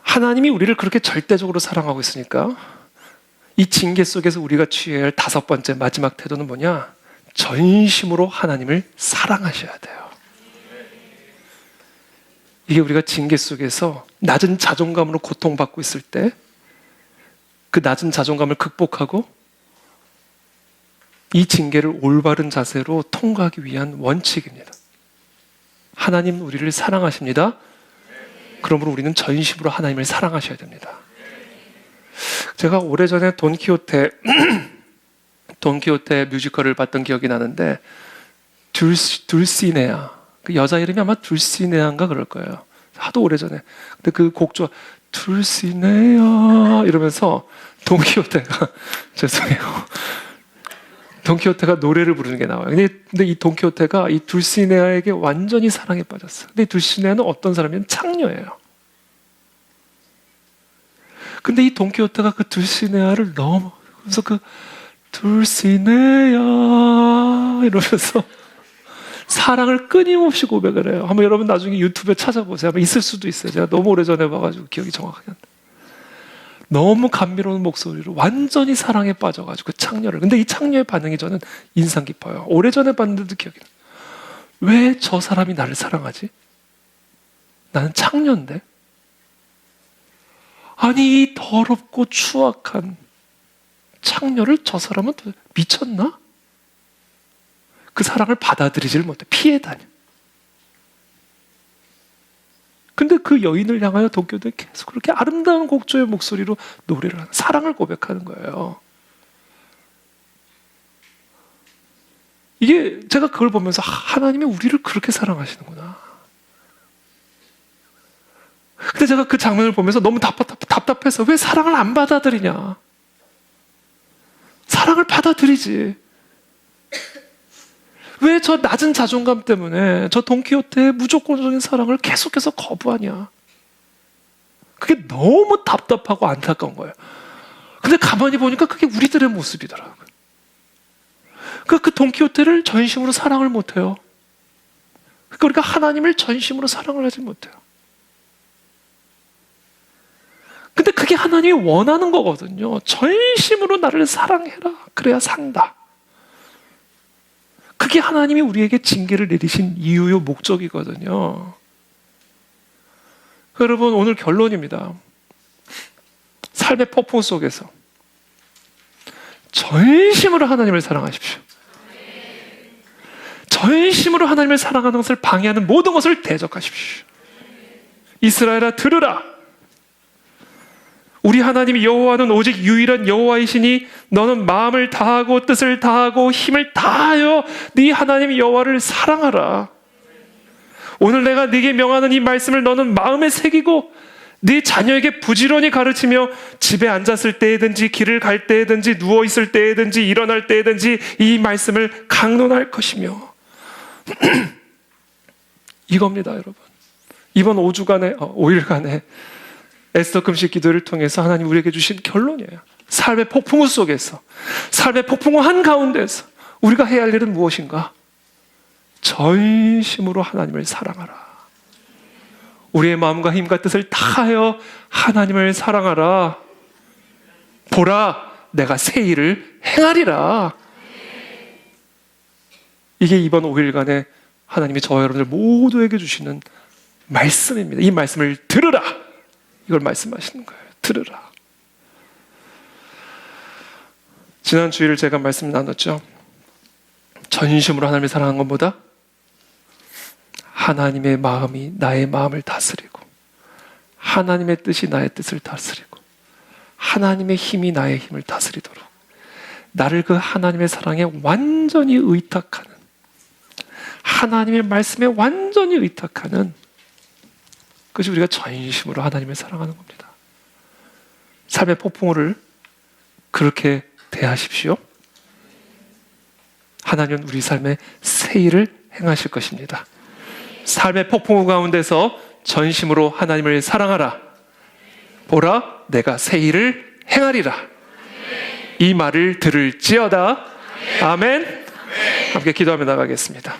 하나님이 우리를 그렇게 절대적으로 사랑하고 있으니까 이 징계 속에서 우리가 취해야 할 다섯 번째 마지막 태도는 뭐냐? 전심으로 하나님을 사랑하셔야 돼요. 이게 우리가 징계 속에서 낮은 자존감으로 고통받고 있을 때 그 낮은 자존감을 극복하고 이 징계를 올바른 자세로 통과하기 위한 원칙입니다. 하나님 우리를 사랑하십니다. 그러므로 우리는 전심으로 하나님을 사랑하셔야 됩니다. 제가 오래전에 돈키호테 뮤지컬을 봤던 기억이 나는데 둘시네아, 그 여자 이름이 아마 둘시네아인가 그럴 거예요. 하도 오래전에. 근데 그 곡 좋아. 둘시네아 이러면서 돈키호테가 죄송해요. 돈키호테가 노래를 부르는 게 나와요. 근데 이 돈키호테가 이 둘시네아에게 완전히 사랑에 빠졌어요. 근데 이 둘시네아는 어떤 사람이냐면 창녀예요. 근데 이 돈키호테가 그 둘시네아를 너무, 그래서 그 둘시네아 이러면서 사랑을 끊임없이 고백을 해요. 한번 여러분 나중에 유튜브에 찾아보세요. 아마 있을 수도 있어요. 제가 너무 오래전에 봐가지고 기억이 정확하게 안 나요. 너무 감미로운 목소리로 완전히 사랑에 빠져가지고 그 창녀를. 근데 이 창녀의 반응이 저는 인상 깊어요. 오래전에 봤는데도 기억이 나요. 왜 저 사람이 나를 사랑하지? 나는 창녀인데? 아니 이 더럽고 추악한 창녀를 저 사람은 미쳤나? 그 사랑을 받아들이질 못해. 피해 다녀. 근데 그 여인을 향하여 돈키호테는 계속 그렇게 아름다운 곡조의 목소리로 노래를 하는, 사랑을 고백하는 거예요. 이게 제가 그걸 보면서 하나님이 우리를 그렇게 사랑하시는구나. 근데 제가 그 장면을 보면서 너무 답답해서 왜 사랑을 안 받아들이냐. 사랑을 받아들이지. 왜 저 낮은 자존감 때문에 저 돈키호테의 무조건적인 사랑을 계속해서 거부하냐. 그게 너무 답답하고 안타까운 거예요. 근데 가만히 보니까 그게 우리들의 모습이더라고요. 그 돈키호테를 전심으로 사랑을 못해요. 그러니까 우리가 하나님을 전심으로 사랑을 하지 못해요. 근데 그게 하나님이 원하는 거거든요. 전심으로 나를 사랑해라. 그래야 산다. 그게 하나님이 우리에게 징계를 내리신 이유요 목적이거든요. 여러분 오늘 결론입니다. 삶의 폭풍 속에서 전심으로 하나님을 사랑하십시오. 전심으로 하나님을 사랑하는 것을 방해하는 모든 것을 대적하십시오. 이스라엘아 들으라. 우리 하나님 여호와는 오직 유일한 여호와이시니 너는 마음을 다하고 뜻을 다하고 힘을 다하여 네 하나님 여호와를 사랑하라. 오늘 내가 네게 명하는 이 말씀을 너는 마음에 새기고 네 자녀에게 부지런히 가르치며 집에 앉았을 때에든지 길을 갈 때에든지 누워있을 때에든지 일어날 때에든지 이 말씀을 강론할 것이며 이겁니다 여러분. 이번 5일간의 에스더 금식 기도를 통해서 하나님 우리에게 주신 결론이에요. 삶의 폭풍우 속에서, 삶의 폭풍우 한가운데서 우리가 해야 할 일은 무엇인가? 전심으로 하나님을 사랑하라. 우리의 마음과 힘과 뜻을 다하여 하나님을 사랑하라. 보라, 내가 새 일을 행하리라. 이게 이번 5일간의 하나님이 저와 여러분들 모두에게 주시는 말씀입니다. 이 말씀을 들으라. 이걸 말씀하시는 거예요. 들으라. 지난 주일 제가 말씀 나눴죠. 전심으로 하나님을 사랑하는 것보다 하나님의 마음이 나의 마음을 다스리고 하나님의 뜻이 나의 뜻을 다스리고 하나님의 힘이 나의 힘을 다스리도록 나를 그 하나님의 사랑에 완전히 의탁하는, 하나님의 말씀에 완전히 의탁하는, 그것이 우리가 전심으로 하나님을 사랑하는 겁니다. 삶의 폭풍우를 그렇게 대하십시오. 하나님은 우리 삶에 새 일을 행하실 것입니다. 삶의 폭풍우 가운데서 전심으로 하나님을 사랑하라. 보라, 내가 새 일을 행하리라. 이 말을 들을지어다. 아멘. 함께 기도하며 나가겠습니다.